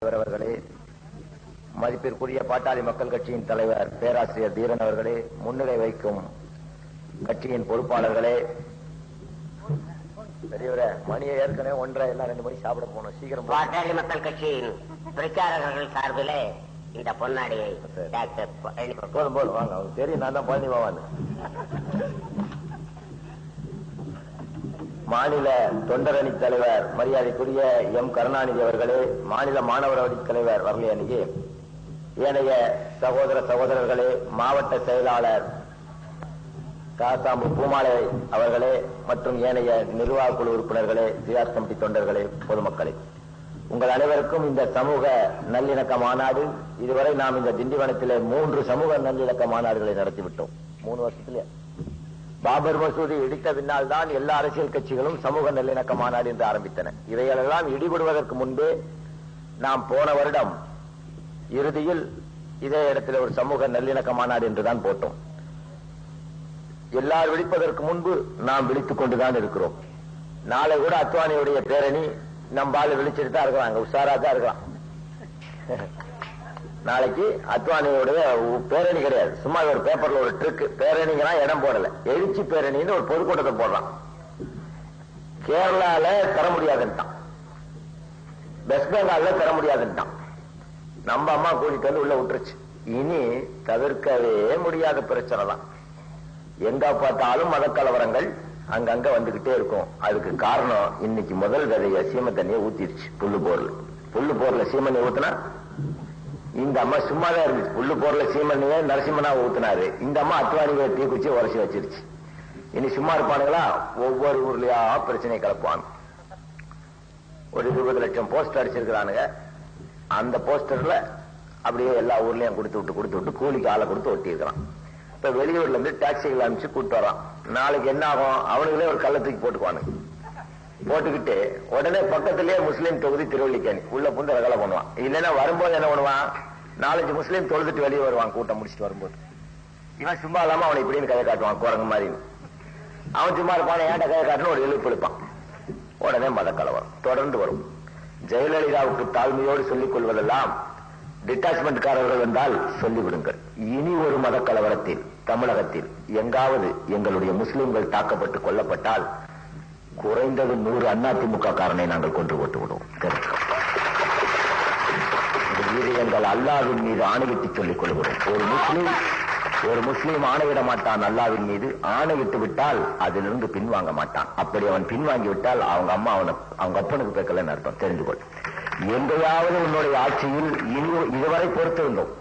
அவர்களே, மதிப்பிற்குரிய பாட்டாளி மக்கள் கட்சியின் தலைவர் பேராசிரியர் தீரன் அவர்களே, முன்னிலை வைக்கும் கட்சியின் பொறுப்பாளர்களே, பெரியவர மணியை ஏற்கனவே 1:30 எல்லாம் 2 மணி சாப்பிட போனோம். சீக்கிரம். பாட்டாளி மக்கள் கட்சியின் பிரச்சாரகர்கள் சார்பிலே இந்த பொன்னாடியை போதும் போதும் வாங்க. அவங்க தெரியும், நான் தான் பழனி பாவான்னு. மாநில தொண்டரணி தலைவர் மரியாதைக்குரிய எம் கருணாநிதி அவர்களே, மாநில மாணவர் அணி தலைவர் வரலை அன்னைக்கு, ஏனைய சகோதர சகோதரர்களே, மாவட்ட செயலாளர் காசாம்பு பூமாலை அவர்களே மற்றும் ஏனைய நிர்வாக குழு உறுப்பினர்களே, சியாஸ் கமிட்டி தொண்டர்களே, பொதுமக்களே, உங்கள் அனைவருக்கும் இந்த சமூக நல்லிணக்க மாநாடு, இதுவரை நாம் இந்த திண்டிவனத்திலே 3 சமூக நல்லிணக்க மாநாடுகளை நடத்திவிட்டோம். 3 வருஷத்திலே பாபர் மசூதி இடித்த பின்னால் தான் எல்லா அரசியல் கட்சிகளும் சமூக நல்லிணக்க மாநாடு என்று ஆரம்பித்தன. இவைகளெல்லாம் இடிபடுவதற்கு முன்பே நாம் போன வருடம் இறுதியில் இதே இடத்துல ஒரு சமூக நல்லிணக்க மாநாடு என்றுதான் போட்டோம். எல்லாரும் விழிப்பதற்கு முன்பு நாம் விழித்துக் கொண்டுதான் இருக்கிறோம். நாளை கூட அத்வானியுடைய பேரணி நம்பால விழிச்சிட்டு தான் இருக்கிறாங்க, உஷாரா தான் இருக்கலாம். நாளைக்கு அத்வானியோடைய பேரணி கிடையாது, சும்மா ஒரு பேப்பர்ல ஒரு ட்ரிக். பேரணிங்கன்னா இடம் போடல, எழுச்சி பேரணின்னு ஒரு பொதுக்கூட்டத்தை போடுறான். கேரளால தர முடியாதுன்ட்டான், வெஸ்ட் பெங்கால்ல தர முடியாதுன்ட்டான். நம்ம அம்மா கூட்டிட்டு வந்து உள்ள விட்டுருச்சு. இனி தவிர்க்கவே முடியாத பிரச்சனை தான். எங்க பார்த்தாலும் மத கலவரங்கள் அங்கங்க வந்துகிட்டே இருக்கும். அதுக்கு காரணம் இன்னைக்கு முதல் விதைய சீம தண்ணியை ஊத்திருச்சு. புல்லு போர்ல சீமண்ணி ஊத்துனா இந்த அம்மா சும்மாதான் இருந்துச்சு. புல்லு போர்ல சீமண்ணிய நரசிம்மனா ஊத்துனாரு. இந்த அம்மா அத்வானிகளை தீக்குச்சி உரசி வச்சிருச்சு. இனி சும்மா இருப்பானுங்களா? ஒவ்வொரு ஊர்லயா பிரச்சனை கலப்பான். ஒரு 20 லட்சம் போஸ்டர் அடிச்சிருக்கிறானுங்க. அந்த போஸ்டர்ல அப்படியே எல்லா ஊர்லயும் கொடுத்து விட்டு கூலிக்கு ஆளை கொடுத்து ஒட்டி இருக்கிறான். இப்ப வெளியூர்ல இருந்து டாக்ஸிகள் அனுப்பிச்சு கூட்டு வரான். நாளைக்கு என்ன ஆகும்? அவனுங்களே ஒரு கள்ளத்துக்கு போட்டுக்குவானுங்க. போட்டுக்கிட்டு உடனே பக்கத்திலேயே முஸ்லீம் தொகுதி திருவள்ளிக்கேணி உள்ள புந்த ரகலை பண்ணுவான். இல்லைன்னா வரும்போது என்ன பண்ணுவான்? 4-5 முஸ்லீம் தொழுதுட்டு வெளியே வருவான். கூட்டம் முடிச்சுட்டு வரும்போது இவன் சும்மா இல்லாம அவனை இப்படின்னு கையை காட்டுவான், குரங்கு மாதிரி. அவன் சும்மா இருப்பான், ஏன்ட்ட கையை காட்டுன்னு ஒரு எழுப்பு எழுப்பான். உடனே மத கலவரம் தொடர்ந்து வரும். ஜெயலலிதாவுக்கு தாழ்மையோடு சொல்லிக் கொள்வதெல்லாம் டிட்டாச்மெண்ட்காரர்கள் வந்தால் சொல்லிவிடுங்கள். இனி ஒரு மத கலவரத்தில் தமிழகத்தில் எங்காவது எங்களுடைய முஸ்லிம்கள் தாக்கப்பட்டு கொல்லப்பட்டால் குறைந்தது 100 அதிமுக காரனை நாங்கள் கொன்று போட்டு விடுவோம். இது எங்கள் அல்லாவின் மீது ஆணையிட்டு சொல்லிக் கொள்கிறோம். ஒரு முஸ்லீம் ஆணையிட மாட்டான் அல்லாவின் மீது. ஆணையிட்டு விட்டால் அதிலிருந்து பின்வாங்க மாட்டான். அப்படி அவன் பின்வாங்கி விட்டால் அவங்க அம்மா அவங்க அப்பனுக்கு பேக்கலன்னு அர்த்தம். தெரிந்து கொள். எங்கேயாவது உன்னுடைய ஆட்சியில் இதுவரை பொறுத்திருந்தோம்.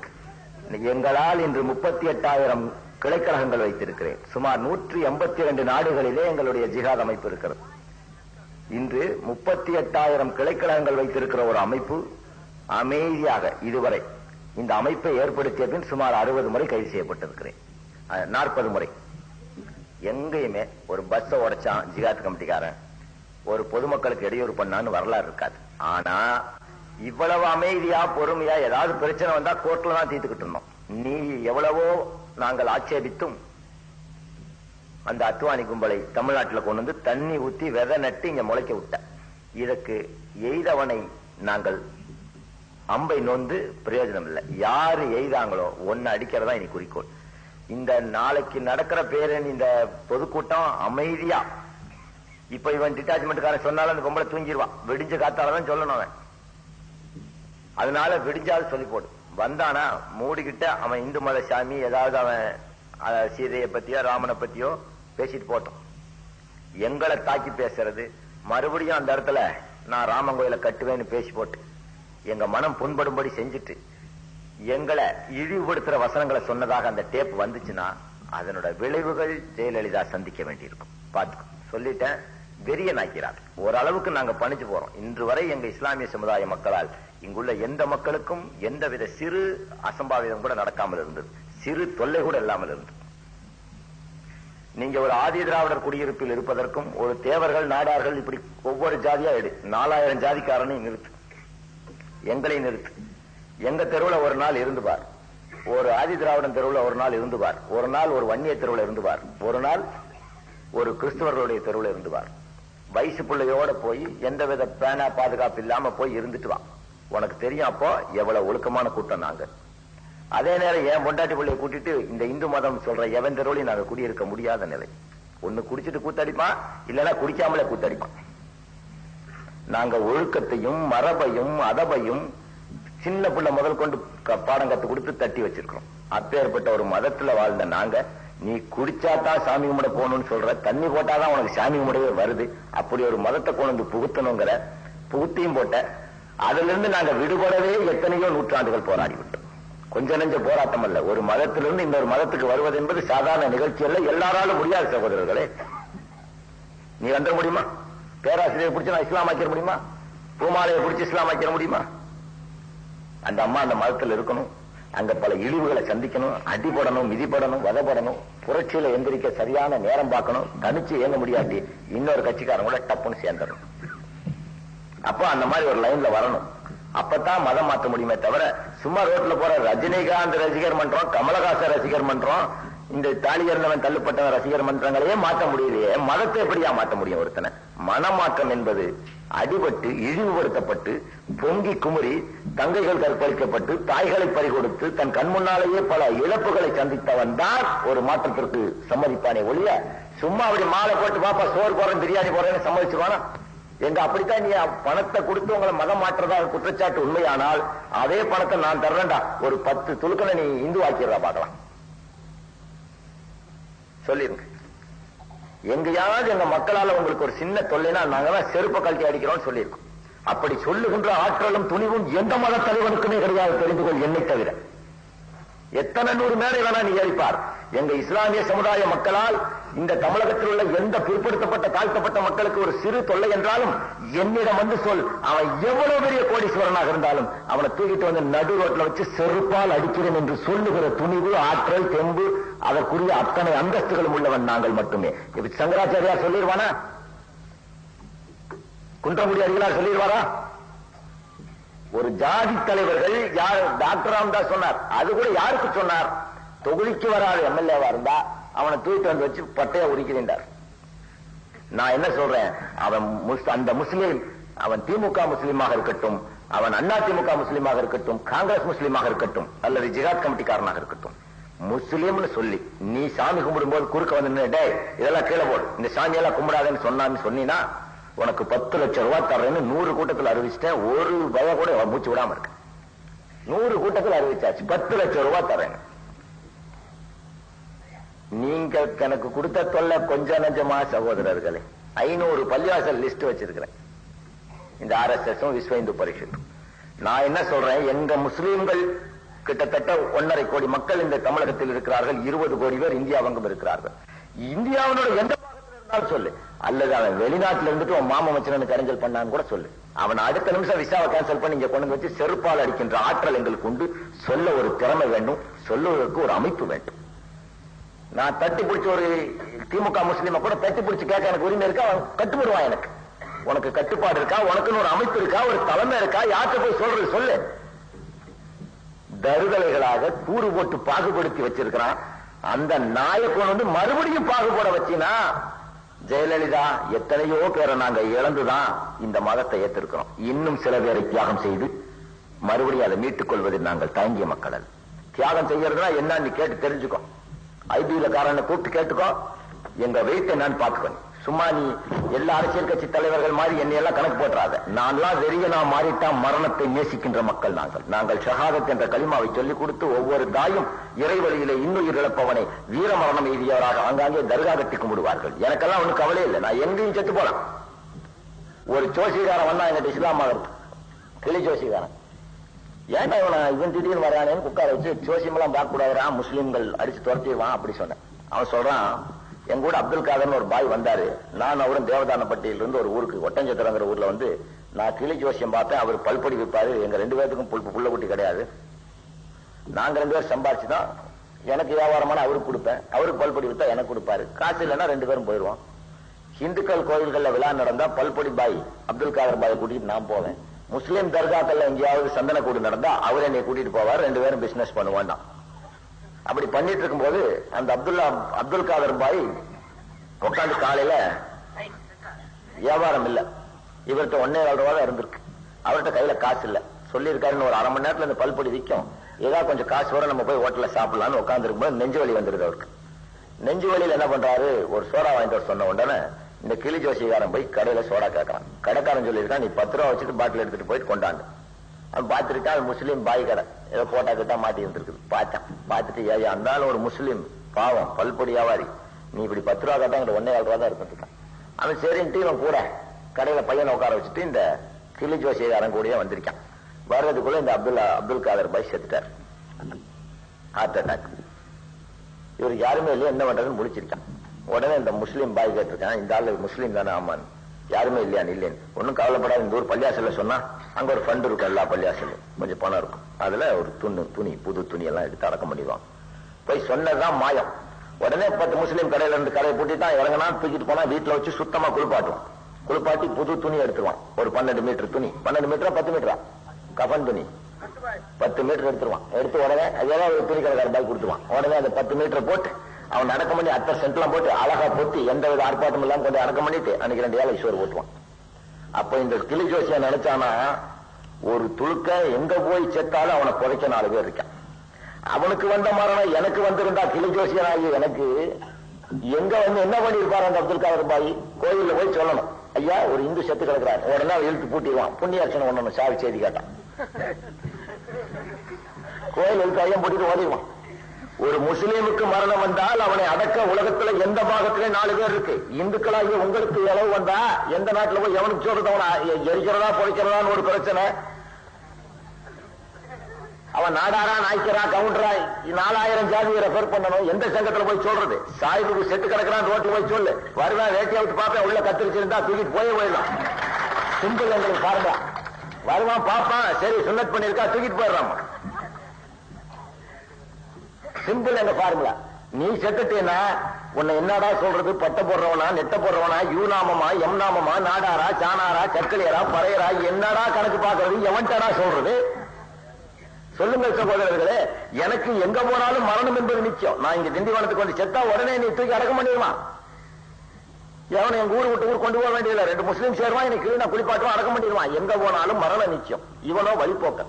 எங்களால் இன்று 38,000 கிளைக்கழகங்கள் வைத்திருக்கிறேன். சுமார் 182 நாடுகளிலே எங்களுடைய ஜிஹாத் அமைப்பு இருக்கிறது. இன்று 38,000 கிளைக்கழகங்கள் வைத்திருக்கிற ஒரு அமைப்பு அமைதியாக இதுவரை இந்த அமைப்பை ஏற்படுத்திய பின் சுமார் 60 முறை கைது செய்யப்பட்டிருக்கிறேன். 40 முறை. எங்கேயுமே ஒரு பஸ் உடைச்சான் ஜிஹாத் கமிட்டிக்காரன், ஒரு பொதுமக்களுக்கு இடையூறு பண்ணான்னு வரலாறு இருக்காது. ஆனா இவ்வளவு அமைதியா பொறுமையா ஏதாவது பிரச்சனை வந்தா கோர்ட்ல தான் தீர்த்துக்கிட்டு இருந்தோம். நீ எவ்வளவோ நாங்கள் ஆட்சேபித்தும் அந்த அத்வானி கும்பலை தமிழ்நாட்டில் கொண்டு வந்து தண்ணி ஊத்தி விதை நட்டு இங்க முளைக்க விட்ட. இதற்கு எய்தவனை நாங்கள் அம்பை நோந்து பிரயோஜனம் இல்லை. யாரு எய்தாங்களோ ஒன்னு அடிக்கிறதா இனி குறிக்கோள். இந்த நாளைக்கு நடக்கிற பேரணி, இந்த பொதுக்கூட்டம் அமைதியா. இப்ப இவன் டிட்டாச்மெண்ட்காரன் சொன்னாலும் அந்த பொம்பளை தூங்கிடுவான். விடிஞ்ச காத்தாலதான் சொல்லணும் அவன். அதனால விடிஞ்சாலும் சொல்லி போடு. வந்தானா மூடிக்கிட்ட அவன் இந்து மத சாமி ஏதாவது அவன் சீதையை பத்தியோ ராமனை பத்தியோ பேசிட்டு போட்டோம். எங்களை தாக்கி பேசுறது, மறுபடியும் அந்த இடத்துல நான் ராமன் கோயிலை கட்டுவேன்னு பேசி போட்டு எங்க மனம் புண்படும்படி செஞ்சுட்டு எங்களை இழிவுபடுத்துற வசனங்களை சொன்னதாக அந்த டேப் வந்துச்சுன்னா அதனோட விளைவுகள் ஜெயலலிதா சந்திக்க வேண்டியிருக்கும். பார்த்துக்கோ, சொல்லிட்டேன். வெறியனாக்கிறார். ஓரளவுக்கு நாங்க பணிச்சு போறோம். இன்று வரை எங்க இஸ்லாமிய சமுதாய மக்களால் இங்குள்ள எந்த மக்களுக்கும் எந்தவித சிறு அசம்பாவிதம் கூட நடக்காமல் இருந்தது, சிறு தொல்லை கூட இல்லாமல் இருந்தது. நீங்க ஒரு ஆதி திராவிடர் குடியிருப்பில் இருப்பதற்கும் ஒரு தேவர்கள் நாடார்கள் இப்படி ஒவ்வொரு ஜாதியா 4000 ஜாதிக்காரனையும் நிறுத்து, எங்களையும் நிறுத்து. எங்க தெருவில் ஒரு நாள் இருந்து பார், ஒரு ஆதி திராவிடன் தெருவில் ஒரு நாள் இருந்து பார், ஒரு நாள் ஒரு வன்னிய தெருவில் இருந்து பார், ஒரு நாள் ஒரு கிறிஸ்தவர்களுடைய தெருவில் இருந்து பார். வயசு பிள்ளையோட போய் எந்தவித பேனா பாதுகாப்பு இல்லாம போய் இருந்துட்டு வா. உனக்கு தெரியும் அப்போ எவ்வளவு ஒழுக்கமான கூட்டம் நாங்க. அதே நேரம் என் பொண்டாட்டி பிள்ளைய கூட்டிட்டு இந்த இந்து மதம் சொல்ற எவந்தரோலி நாங்க குடியிருக்க முடியாத நிலை. ஒண்ணு குடிச்சிட்டு கூத்தடிப்பான், இல்லைன்னா குடிக்காமலே கூத்தடிப்பான். நாங்க ஒழுக்கத்தையும் மரபையும் அதபையும் சின்ன பிள்ளை முதல் கொண்டு பாடம் கத்து கொடுத்து தட்டி வச்சிருக்கிறோம். அப்பேற்பட்ட ஒரு மதத்துல வாழ்ந்த நாங்க, நீ குடிச்சாதான் சாமி கும்பிட போகணும்னு சொல்ற, தண்ணி போட்டாதான் உனக்கு சாமி கும்பிடவே வருது, அப்படி ஒரு மதத்தை கொண்டு வந்து புகுத்தணுங்கிற புகுத்தியும் போட்ட. அதுல இருந்து நாங்க விடுபடவே எத்தனையோ நூற்றாண்டுகள் போராடி விட்டோம். கொஞ்ச நெஞ்ச போராட்டம் அல்ல. ஒரு மதத்திலிருந்து இன்னொரு மதத்துக்கு வருவது என்பது சாதாரண நிகழ்ச்சி அல்ல. எல்லாராலும் முடியாது சகோதரர்களே. நீ வந்துட முடியுமா? பேராசிரியர் பிடிச்சு நான் இஸ்லாம் ஆக்கிட முடியுமா? பூமாலையை பிடிச்சி இஸ்லாம் ஆக்கிட முடியுமா? அந்த அம்மா அந்த மதத்தில் இருக்கணும், அங்க பல இழிவுகளை சந்திக்கணும், அடிபடணும், மிதிப்படணும், வதப்படணும், புரட்சியில எந்திரிக்க சரியான நேரம் பார்க்கணும், தனிச்சு இயங்க முடியாட்டி இன்னொரு கட்சிக்காரங்க கூட டப்புன்னு சேர்ந்துடணும். அப்போ அந்த மாதிரி ஒரு லைன்ல வரணும். அப்பதான் மதம் மாற்ற முடியுமே தவிர சும்மா ரோட்ல போற ரஜினிகாந்த் ரசிகர் மன்றம், கமலஹாசன் ரசிகர் மன்றம், இந்த தாலி இறந்தவன் தள்ளுப்பட்டவன் ரசிகர் மன்றங்களையே மாற்ற முடியலையே, மதத்தை எப்படியா மாற்ற முடியும் ஒருத்தனை? மனமாற்றம் என்பது அடிபட்டு இழிவுபடுத்தப்பட்டு பொங்கி குமுறி தங்கைகள் கற்பழிக்கப்பட்டு தாய்களை பறிகொடுத்து தன் கண் முன்னாலேயே பல இழப்புகளை சந்தித்தவன் தான் ஒரு மாற்றத்திற்கு சம்மதிப்பானே ஒழிய சும்மா அப்படி மாலை போட்டு பாப்பா சோறு போறேன் பிரியாணி போறேன்னு சம்மதிச்சுவானா? எங்க அப்படித்தான் நீ பணத்தை கொடுத்து உங்களை மதம் மாற்றதா குற்றச்சாட்டு உண்மையானால் அதே பணத்தை நான் தர்றேன்டா, ஒரு 10 துலுக்களை நீ இந்து ஆக்கிடுறா பார்க்கலாம். சொல்லிருங்க. எங்கேயாவது எங்க மக்களால உங்களுக்கு ஒரு சின்ன தொல்லைனா நாங்கதான் செருப்ப கழட்டி அடிக்கிறோம் சொல்லியிருக்கோம். அப்படி சொல்லுகின்ற ஆற்றலும் துணிவும் எந்த மத தலைவனுக்குமே கிடையாது, தெரிந்து கொள். என்னை தவிர எத்தனை 100 மேடை வேணா நீ ஏறிப்பார். எங்க இஸ்லாமிய சமுதாய மக்களால் இந்த தமிழகத்தில் உள்ள எந்த பிற்படுத்தப்பட்ட தாழ்த்தப்பட்ட மக்களுக்கு ஒரு சிறு தொல்லை என்றாலும் என்னிடம் வந்து சொல். அவன் எவ்வளவு பெரிய கோடீஸ்வரனாக இருந்தாலும் அவனை தூக்கிட்டு வந்து நடு ரோட்ல வச்சு செருப்பால் அடிக்கிறேன் என்று சொல்லுகிற துணிவு, ஆற்றல், தெம்பு, அதற்குரிய அத்தனை அந்தஸ்துகளும் உள்ளவன் நாங்கள் மட்டுமே. இப்ப சங்கராச்சாரியார் சொல்லிடுவானா? குன்றங்குடி அடிகளார் சொல்லிடுவாரா? ஒரு ஜாதி தலைவர்கள் யார்? டாக்டர் ராமதாஸ் சொன்னார். அது கூட யாருக்கு சொன்னார்? தொகுதிக்கு வராத எம்எல்ஏவா இருந்தா அவனை தூக்கிட்டு வந்து வச்சு பட்டையா உரிக்கிறார். நான் என்ன சொல்றேன், அவன் அந்த முஸ்லீம், அவன் திமுக முஸ்லீமாக இருக்கட்டும், அவன் அண்ணா திமுக முஸ்லீமாக இருக்கட்டும், காங்கிரஸ் முஸ்லீமாக இருக்கட்டும், அல்லது ஜிஹாத் கமிட்டிக்காரனாக இருக்கட்டும், முஸ்லீம்னு சொல்லி நீ சாமி கும்பிடும் போது குறுக்க வந்து நின்னுட்டே இதெல்லாம் கீழே போடு, இந்த சாமியெல்லாம் கும்பிடாதேன்னு சொன்னீங்கன்னா உனக்கு 10 லட்சம் ரூபாய் தர்றேன்னு 100 கூட்டத்தில் அறிவிச்சிட்டேன். ஒரு பய கூட மூச்சு விடாம இருக்கு. 100 கூட்டத்தில் அறிவிச்சாச்சு, 10 லட்சம் ரூபாய் தர்றேன். நீங்க எனக்கு கொடுத்த தொல்லை கொஞ்சம் நஞ்சமா சகோதரர்களே. 500 பள்ளிவாசல் லிஸ்ட் வச்சிருக்கிறேன், இந்த RSS விஸ்வ இந்து பரிஷத்தும். நான் என்ன சொல்றேன், எங்க முஸ்லீம்கள் கிட்டத்தட்ட 1.5 கோடி மக்கள் இந்த தமிழகத்தில் இருக்கிறார்கள். 20 கோடி பேர் இந்தியாவங்கும் இருக்கிறார்கள். இந்தியாவினோட எந்த பாகத்தில் இருந்தாலும் சொல்லு, அல்லது அவன் வெளிநாட்டில் இருந்துட்டு உன் மாமா மச்சனனுக்கு கரைஞ்சல் பண்ணான்னு கூட சொல்லு. அவன் அடுத்த நிமிஷம் விசாவை கேன்சல் பண்ணி இங்க கொண்டு வச்சு செருப்பால் அடிக்கின்ற ஆற்றல் எங்களுக்கு உண்டு. சொல்ல ஒரு திறமை வேண்டும், சொல்லுவதற்கு ஒரு அமைப்பு வேண்டும். நான் தட்டி பிடிச்ச ஒரு திமுக முஸ்லீமை கூட தட்டி பிடிச்சு கேட்க எனக்கு உரிமை இருக்கா? அவன் கட்டுப்படுவான். எனக்கு உனக்கு கட்டுப்பாடு இருக்கா? உனக்குன்னு ஒரு அமைப்பு இருக்கா? ஒரு தலைமை இருக்கா? யார்கிட்ட போய் சொல்றது சொல்லு. தருதலைகளாக கூறு போட்டு பாகுபடுத்தி வச்சிருக்கிறான். அந்த நாயக்கன் வந்து மறுபடியும் பாகுபட வச்சினா, ஜெயலலிதா எத்தனையோ பேரை நாங்க இழந்துதான் இந்த மதத்தை ஏற்றிருக்கிறோம். இன்னும் சில பேரை தியாகம் செய்து மறுபடியும் அதை மீட்டுக் கொள்வதில் நாங்கள் தயங்கிய மக்கள். தியாகம் செய்யறதுனா என்னன்னு கேட்டு தெரிஞ்சுக்கோ. ஐபிஎல் காரனை கூப்பிட்டு கேட்டுக்கோ, எங்க வெயிட் என்னன்னு பாத்துக்கோ. சும்மா நீ எல்லா அரசியல் கட்சி தலைவர்கள் மாதிரி என்னையெல்லாம் கணக்கு போட்டுறாத. நான்லாம் வெறியனா மாறிட்டா மரணத்தை நேசிக்கின்ற மக்கள் நாங்கள் ஷஹாதத் என்ற கலிமாவை சொல்லிக் கொடுத்து ஒவ்வொரு தாயும் இறைவழியிலே இன்னுயிர் இழப்பவனை வீர மரணம் எய்தியவராக ஆங்காங்கே தர்கா கட்டி கும்பிடுவார்கள். எனக்கெல்லாம் ஒன்னும் கவலை இல்லை, நான் எங்கேயும் செத்து போலாம். ஒரு ஜோசிகாரன் வந்தா எங்கிட்ட இஸ்லாமாக கிளி ஜோசிகாரன், ஏன்டா இவன் திடீர்னு வரானேன்னு உட்கார வச்சு ஜோசியமெல்லாம் பார்க்க கூடாதுரா, முஸ்லீம்கள் அடிச்சு துரத்திடுவான் அப்படி சொன்னேன். அவன் சொல்றான், என் கூட அப்துல் காதர்னு ஒரு பாய் வந்தாரு. நான் அவரும் தேவதானப்பட்டியில இருந்து ஒரு ஊருக்கு ஒட்டஞ்சத்திரங்கிற ஊர்ல வந்து நான் கிளி ஜோசியம் பார்த்தேன். அவர் பல்படி விற்பாரு. எங்க 2 பேருக்கும் புள்ள குட்டி கிடையாது. நாங்க 2 பேரும் சம்பாரிச்சுதான் எனக்கு வியாபாரமான அவருக்கு கொடுப்பேன், அவருக்கு பல்படி வித்தா எனக்கு கொடுப்பாரு. காசு இல்லைன்னா 2 பேரும் போயிடுவோம். இந்துக்கள் கோயில்கள்ல விழா நடந்தா பல்படி பாய் அப்துல் காதர் பாயை கூட்டிட்டு நான் போவேன். முஸ்லீம் தர்காக்கள்ல எங்கேயாவது சந்தன கூடு நடந்தா அவர் என்னை கூட்டிட்டு போவார். 2 பேரும் பிசினஸ் பண்ணுவான். அப்படி பண்ணிட்டு இருக்கும் போது அந்த அப்துல் காதர் பாய் உட்காந்து காலையில வியாபாரம் இல்ல, இவர்கிட்ட 1.25 ரூபா இருந்திருக்கு, அவர்கிட்ட கையில காசு இல்ல. சொல்லியிருக்காருன்னு ஒரு அரை மணி நேரத்துல இந்த பல்பொடி விற்கும், ஏதாவது கொஞ்சம் காசு வர நம்ம போய் ஹோட்டல்ல சாப்பிடலாம்னு உட்காந்துருக்கும்போது நெஞ்சு வலி வந்துருது அவருக்கு. நெஞ்சு வலியில் என்ன பண்றாரு, ஒரு சோடா வாங்கிட்டு வர சொன்ன உடனே இந்த கிளி ஜோசிகாரன் போய் கடையில சோடா கேட்கறான். கடைக்காரன் சொல்லியிருக்கான், நீ 10 ரூபா வச்சுட்டு பாட்டில் எடுத்துட்டு போயிட்டு கொண்டாண்டு. அவன் பார்த்துருக்கான், அது முஸ்லீம் பாய் கடை, ஏதோ போட்டா கிட்டா மாட்டி இருந்திருக்குது. பார்த்துட்டு ஏயா இருந்தாலும் ஒரு முஸ்லீம் பாவம் பல்பொடி வியாபாரி, நீ இப்படி 10 ரூபா கேட்டா 1.25 ரூபா தான் இருந்துருக்கான். அவன் சரின்ட்டு இவன் கூட கடையில பையனை உட்கார வச்சுட்டு இந்த கிளி ஜோசிகாரன் கூடயே வந்திருக்கான். வர்றதுக்குள்ள இந்த அப்துல் காதர் பாய் செத்துட்டார், ஹார்ட் அட்டாக். இவர் யாருமே இல்லையா, என்ன பண்றதுன்னு முடிச்சிருக்கான். உடனே இந்த முஸ்லீம் பாய் கேட்டிருக்கான், இந்த ஆளு முஸ்லீம் தானே? ஆமான். யாருமே இல்லையா? இல்லைன்னு. ஒன்னும் கவலைப்படாது, இந்த ஊர் பள்ளியாசல்ல சொன்னா அங்க ஒரு ஃபண்ட் இருக்கும், எல்லா பள்ளியாசலும் கொஞ்சம் பணம் இருக்கும், அதுல ஒரு துணி புது துணி எல்லாம் எடுத்து அடக்கம் பண்ணிடுவான். போய் சொன்னதுதான் மாயம். உடனே 10 முஸ்லீம் கடையில இருந்து கடையை பூட்டிட்டான். இறங்கினா தூக்கிட்டு போனா வீட்டுல வச்சு சுத்தமா குளிப்பாட்டுவான். குளிப்பாட்டி புது துணி எடுத்துருவான். ஒரு 12 மீட்டர் துணி, 12 மீட்டரா 10 மீட்டரா கஃன் துணி, 10 மீட்டர் எடுத்துருவான். எடுத்து உடனே அதெல்லாம் ஒரு துணி கடைக்கார பாய் கொடுத்துருவான். உடனே அந்த 10 மீட்டர் போட்டு அவன் அடக்கம் பண்ணி அத்தர் சென்ட்லாம் போட்டு அழகா பொத்தி எந்த வித ஆர்ப்பாட்டம் எல்லாம் கொண்டு அடக்கம் பண்ணிட்டு அன்னைக்கு 2 ஏழை சோறு போட்டுவான். அப்ப இந்த கிளி ஜோசியா நினைச்சானா, ஒரு துளுக்க எங்க போய் செத்தாலும் அவனை புதைக்க 4 பேர் இருக்கான். அவனுக்கு வந்த மரணம் எனக்கு வந்திருந்தா கிளி ஜோசியன் ஆகி எனக்கு எங்க வந்து என்ன பண்ணிருப்பாரு அந்த அப்துல் காதர் பாய்? கோயில்ல போய் சொல்லணும், ஐயா ஒரு இந்து செத்து கிடக்கிறார். உடனே இழுத்து பூட்டிடுவான். புண்ணியாட்சணம் ஒண்ணு சாவி செய்தி கேட்டான். கோயில் இழுத்து ஐயம் பூட்டிட்டு ஓடிடுவான். ஒரு முஸ்லீமுக்கு மரணம் வந்தால் அவனை அடக்க உலகத்துல எந்த பாகத்திலே 4 பேர் இருக்கு. இந்துக்களாகி உங்களுக்கு இளவு வந்தா எந்த நாட்டுல போய் எவனுக்கு சொல்றது, அவனை எரிக்கிறதா பொழைக்கிறதான்னு ஒரு பிரச்சனை. அவன் நாடாரா நாய்க்கிறா கவுண்டரா 4000 ஜாதியை ரெஃபர் பண்ணணும். எந்த சங்கத்துல போய் சொல்றது? சாய்புக்கு செட்டு கிடக்கிறான், ரோட்ல போய் சொல்லு. வருவேன், வேட்டியை விட்டு பார்ப்பேன், உள்ள கத்திரிச்சிருந்தா தூக்கிட்டு போயிடலாம். சிம்பிள் எங்களுக்கு பாருங்க. வருவான் பார்ப்பான், சரி சுன்னத் பண்ணிருக்கா, தூக்கிட்டு போயிடுறான். சிம்பிள் எங்க ஃபார்முலா. நீ செத்துட்டேன்னா உன்னை என்னடா சொல்றது? பட்ட போடுறவனா, நெட்ட போடுறவனா, யூ நாமமா, எம் நாமமா, நாடாரா, சானாரா, சக்கலியரா, பறையரா, என்னடா கணக்கு பாக்குறது? எவன்டா சொல்றது? சொல்லுங்க சகோதரர்களே. எனக்கு எங்க போனாலும் மரணம் என்பது நிச்சயம். நான் இங்க திண்டிவனத்துக்கு வந்து செத்தா உடனே நீ தூக்கி அடக்கம் பண்ணிடுமா? எவனை எங்க ஊர் விட்டு ஊர் கொண்டு போக வேண்டியதில்லை. 2 முஸ்லீம் சேருவான், எனக்கு கிளீனா குளிப்பாட்டுவான், அடக்கம் பண்ணிடுவான். எங்க போனாலும் மரணம் நிச்சயம். இவனோ வழிபோக்க.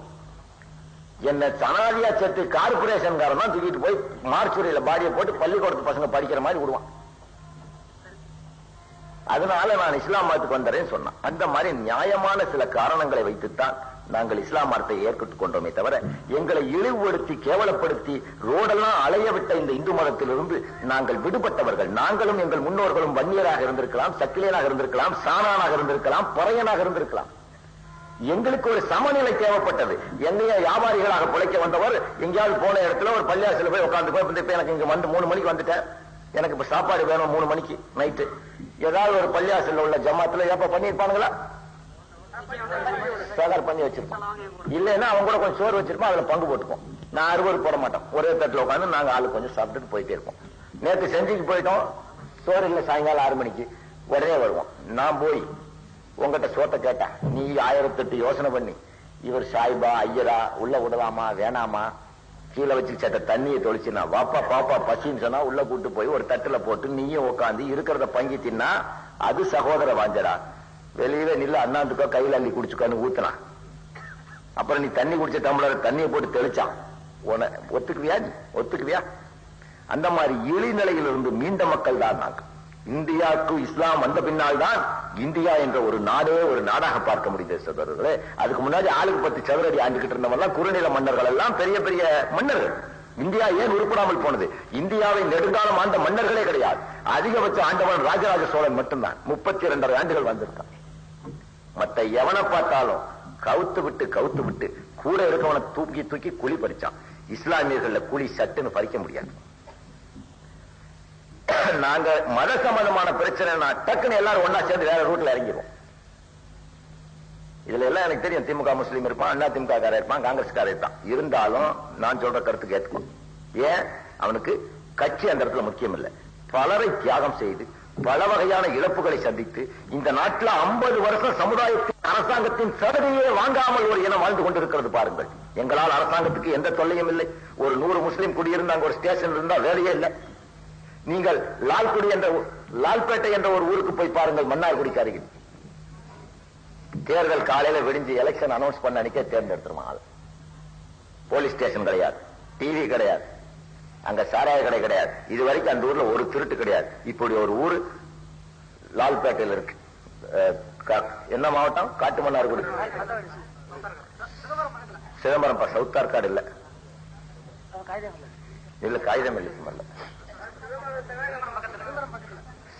என்ன சனாதியா செத்து கார்பரேஷன் காரன் தான் தூக்கிட்டு போய் மார்ச்சுரியில பாடியை போட்டு பள்ளிக்கூடத்து பசங்க படிக்கிற மாதிரி விடுவான். அதனால நான் இஸ்லாம் மதத்துக்கு வந்தேன்னு சொன்னேன். அந்த மாதிரி நியாயமான சில காரணங்களை வைத்துத்தான் நாங்கள் இஸ்லாம் மதத்தை ஏற்கட்டுக் கொண்டோமே தவிர, எங்களை இழிவுபடுத்தி கேவலப்படுத்தி ரோடெல்லாம் அலைய விட்ட இந்த இந்து மதத்திலிருந்து நாங்கள் விடுபட்டவர்கள். நாங்களும் எங்கள் முன்னோர்களும் வன்னியராக இருந்திருக்கலாம், சக்கிலியனாக இருந்திருக்கலாம், சாணானாக இருந்திருக்கலாம், பறையனாக இருந்திருக்கலாம். எங்களுக்கு ஒரு சமநிலை தேவைப்பட்டது. என்னைய வியாபாரிகளாக பிழைக்க வந்தவர் எங்கேயாவது போன இடத்துல ஒரு பள்ளியாசில போய் உட்கார்ந்து போய் எனக்கு இங்க வந்து 3 மணிக்கு வந்துட்டேன், எனக்கு இப்ப சாப்பாடு வேணும் 3 மணிக்கு நைட்டு. ஏதாவது ஒரு பள்ளியாசில உள்ள ஜமாத்துல ஏப்ப பண்ணிருப்பானுங்களா? சேகர் பண்ணி வச்சிருப்போம். இல்லைன்னா அவங்க கூட கொஞ்சம் சோறு வச்சிருப்போம், அதுல பங்கு போட்டுப்போம். நான் 60 போட மாட்டோம். ஒரே தட்டுல உட்காந்து நாங்க ஆளு கொஞ்சம் சாப்பிட்டுட்டு போயிட்டே இருப்போம். நேற்று செஞ்சுக்கு போயிட்டோம், சோறு இல்லை, சாயங்காலம் 6 மணிக்கு உடனே வருவோம். நான் போய் உங்ககிட்ட சோத்த கேட்டா நீ 1008 யோசனை பண்ணி இவர் சாய்பா ஐயரா உள்ள விடலாமா வேணாமா, கீழே வச்சு சட்ட தண்ணியை தொளிச்சுனா வாப்பா பாப்பா பசின்னு சொன்னா உள்ள கூட்டு போய் ஒரு தட்டுல போட்டு நீயும் உட்காந்து இருக்கிறத பங்கி தின்னா அது சகோதர வாஞ்சடா. வெளியில நில்ல அண்ணாந்துக்கோ கையில அள்ளி குடிச்சுக்கோன்னு ஊத்துனா, அப்புறம் நீ தண்ணி குடிச்ச டம்ளர் தண்ணியை போட்டு தெளிச்சான். ஒத்துக்குவியா? நீ ஒத்துக்குவியா? அந்த மாதிரி இழிநிலையிலிருந்து மீண்ட மக்கள் தான் நாங்கள். இந்தியாவுக்கு இஸ்லாம் வந்த பின்னால் தான் இந்தியா என்ற ஒரு நாடே ஒரு நாடாக பார்க்க முடியுது சகோதரர்களே. அதுக்கு முன்னாடி ஆளுக்கு 10 சதுரடி ஆண்டுகிட்டு இருந்தவங்க குறுநில மன்னர்கள் எல்லாம் பெரிய பெரிய மன்னர்கள். இந்தியா ஏன் உருப்படாமல் போனது? இந்தியாவை நெடுங்காலம் ஆண்ட மன்னர்களே கிடையாது. அதிகபட்ச ஆண்டவன் ராஜராஜ சோழன் மட்டும்தான். 32 ஆண்டுகள் வந்திருக்கான். மத்த எவனை பார்த்தாலும் கவுத்து விட்டு கூட இருக்கவனை தூக்கி தூக்கி குழி பறிச்சான். இஸ்லாமியர்கள குழி சட்டுன்னு பறிக்க முடியாது. நாங்க மத சம்பந்தமான பிரச்சனை டக்குன்னு எல்லாரும் ஒன்னா சேர்ந்து வேற ரூட்ல இறங்கிடுவோம். இதுல எல்லாம் எனக்கு தெரியும், திமுக முஸ்லீம் இருப்பான், அண்ணா திமுக காரர் இருப்பான், காங்கிரஸ் காரர் இருப்பான். இருந்தாலும் நான் சொல்ற கருத்துக்கு ஏற்றுக்கணும். ஏன்? அவனுக்கு கட்சி அந்த இடத்துல முக்கியம் இல்லை. பலரை தியாகம் செய்து பல வகையான இழப்புகளை சந்தித்து இந்த நாட்டில் 50 வருஷம் சமுதாயத்தின் அரசாங்கத்தின் சலுகையே வாங்காமல் ஒரு இனம் வாழ்ந்து கொண்டிருக்கிறது பாருங்கள். எங்களால் அரசாங்கத்துக்கு எந்த தொல்லையும் இல்லை. ஒரு 100 முஸ்லீம் குடியிருந்தாங்க ஒரு ஸ்டேஷன் இருந்தா வேலையே இல்லை. நீங்கள் லால்பேட்டை என்ற ஒரு ஊருக்கு போய் பாருங்கள், மன்னார்குடிக்கு அருகில் தேர்தல் காலையில விடிஞ்சு எலெக்ஷன் அனௌன்ஸ் பண்ண அன்னைக்கே தேர்ந்தெடுத்துருமா ஆள். போலீஸ் ஸ்டேஷன் கிடையாது, டிவி கிடையாது, அங்க சாராய கடை கிடையாது. இது வரைக்கும் அந்த ஊர்ல ஒரு திருட்டு கிடையாது. இப்படி ஒரு ஊரு லால்பேட்டையில் இருக்கு. என்ன மாவட்டம்? காட்டுமன்னார்குடி, சிதம்பரம். சவுத் ஆர்காடு இல்ல, இல்ல காகிதம் இல்ல.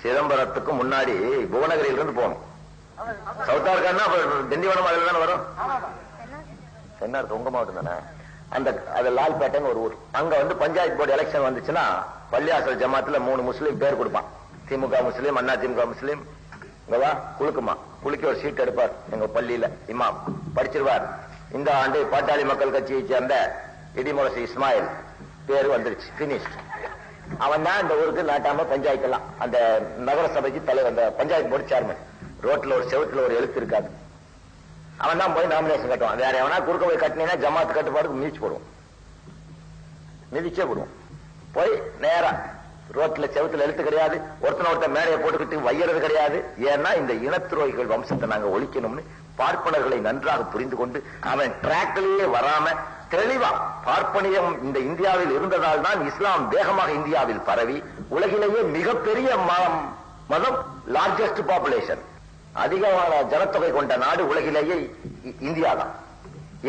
சிதம்பரத்துக்கு முன்னாடி புவனகிரியில இருந்து போகணும். சவுத் ஆர்காடுனா திண்டிவனம் அதுல தானே வரும். என்ன உங்க மாவட்டம் தானே? அது லால்பேட்டைன்னு ஒரு ஊர். அங்க வந்து பஞ்சாயத்து போர்டு எலெக்ஷன் வந்துச்சுன்னா பள்ளியாசல் ஜமாத்துல 3 முஸ்லீம் பேர் கொடுப்பான். திமுக முஸ்லீம், அண்ணா திமுக முஸ்லீம். குலுக்குமா, குலுக்கி ஒரு சீட் எடுப்பார். எங்க பள்ளியில இமாம் படிச்சிருவார். இந்த ஆண்டு பாட்டாளி மக்கள் கட்சியை சேர்ந்த இடிமுரசு இஸ்மாயில் பேரு வந்துருச்சு, பினிஷ். அவன் தான் இந்த ஊருக்கு நாட்டாம பஞ்சாயத்துலாம், அந்த நகரசபைக்கு தலைவர், அந்த பஞ்சாயத்து போர்டு சேர்மன். ரோட்ல ஒரு செவத்துல ஒரு எழுத்து இருக்காது, அவன் தான் போய் நாமினேஷன் கட்டுவான். வேற எவனா குறுக்க போய் கட்டினா ஜமாத்து கட்டுப்பாடுக்கு மிதிச்சு போடுவோம், மிதிச்சே போடுவோம். போய் நேரா ரோட்ல செவத்துல எழுத்து கிடையாது, ஒருத்தனை மேடையை போட்டுக்கிட்டு வையறது கிடையாது. ஏன்னா இந்த இனத்துரோகிகள் வம்சத்தை நாங்க ஒழிக்கணும்னு பார்ப்பனர்களை நன்றாக புரிந்து கொண்டு அவன் டிராக்லேயே வராம தெளிவா பார்ப்பனியம் இந்த இந்தியாவில் இருந்ததால் தான் இஸ்லாம் வேகமாக இந்தியாவில் பரவி உலகிலேயே மிகப்பெரிய மதம், லார்ஜஸ்ட் பாப்புலேஷன், அதிகமான ஜனத்தொகை கொண்ட நாடு உலகிலேயே இந்தியா தான்.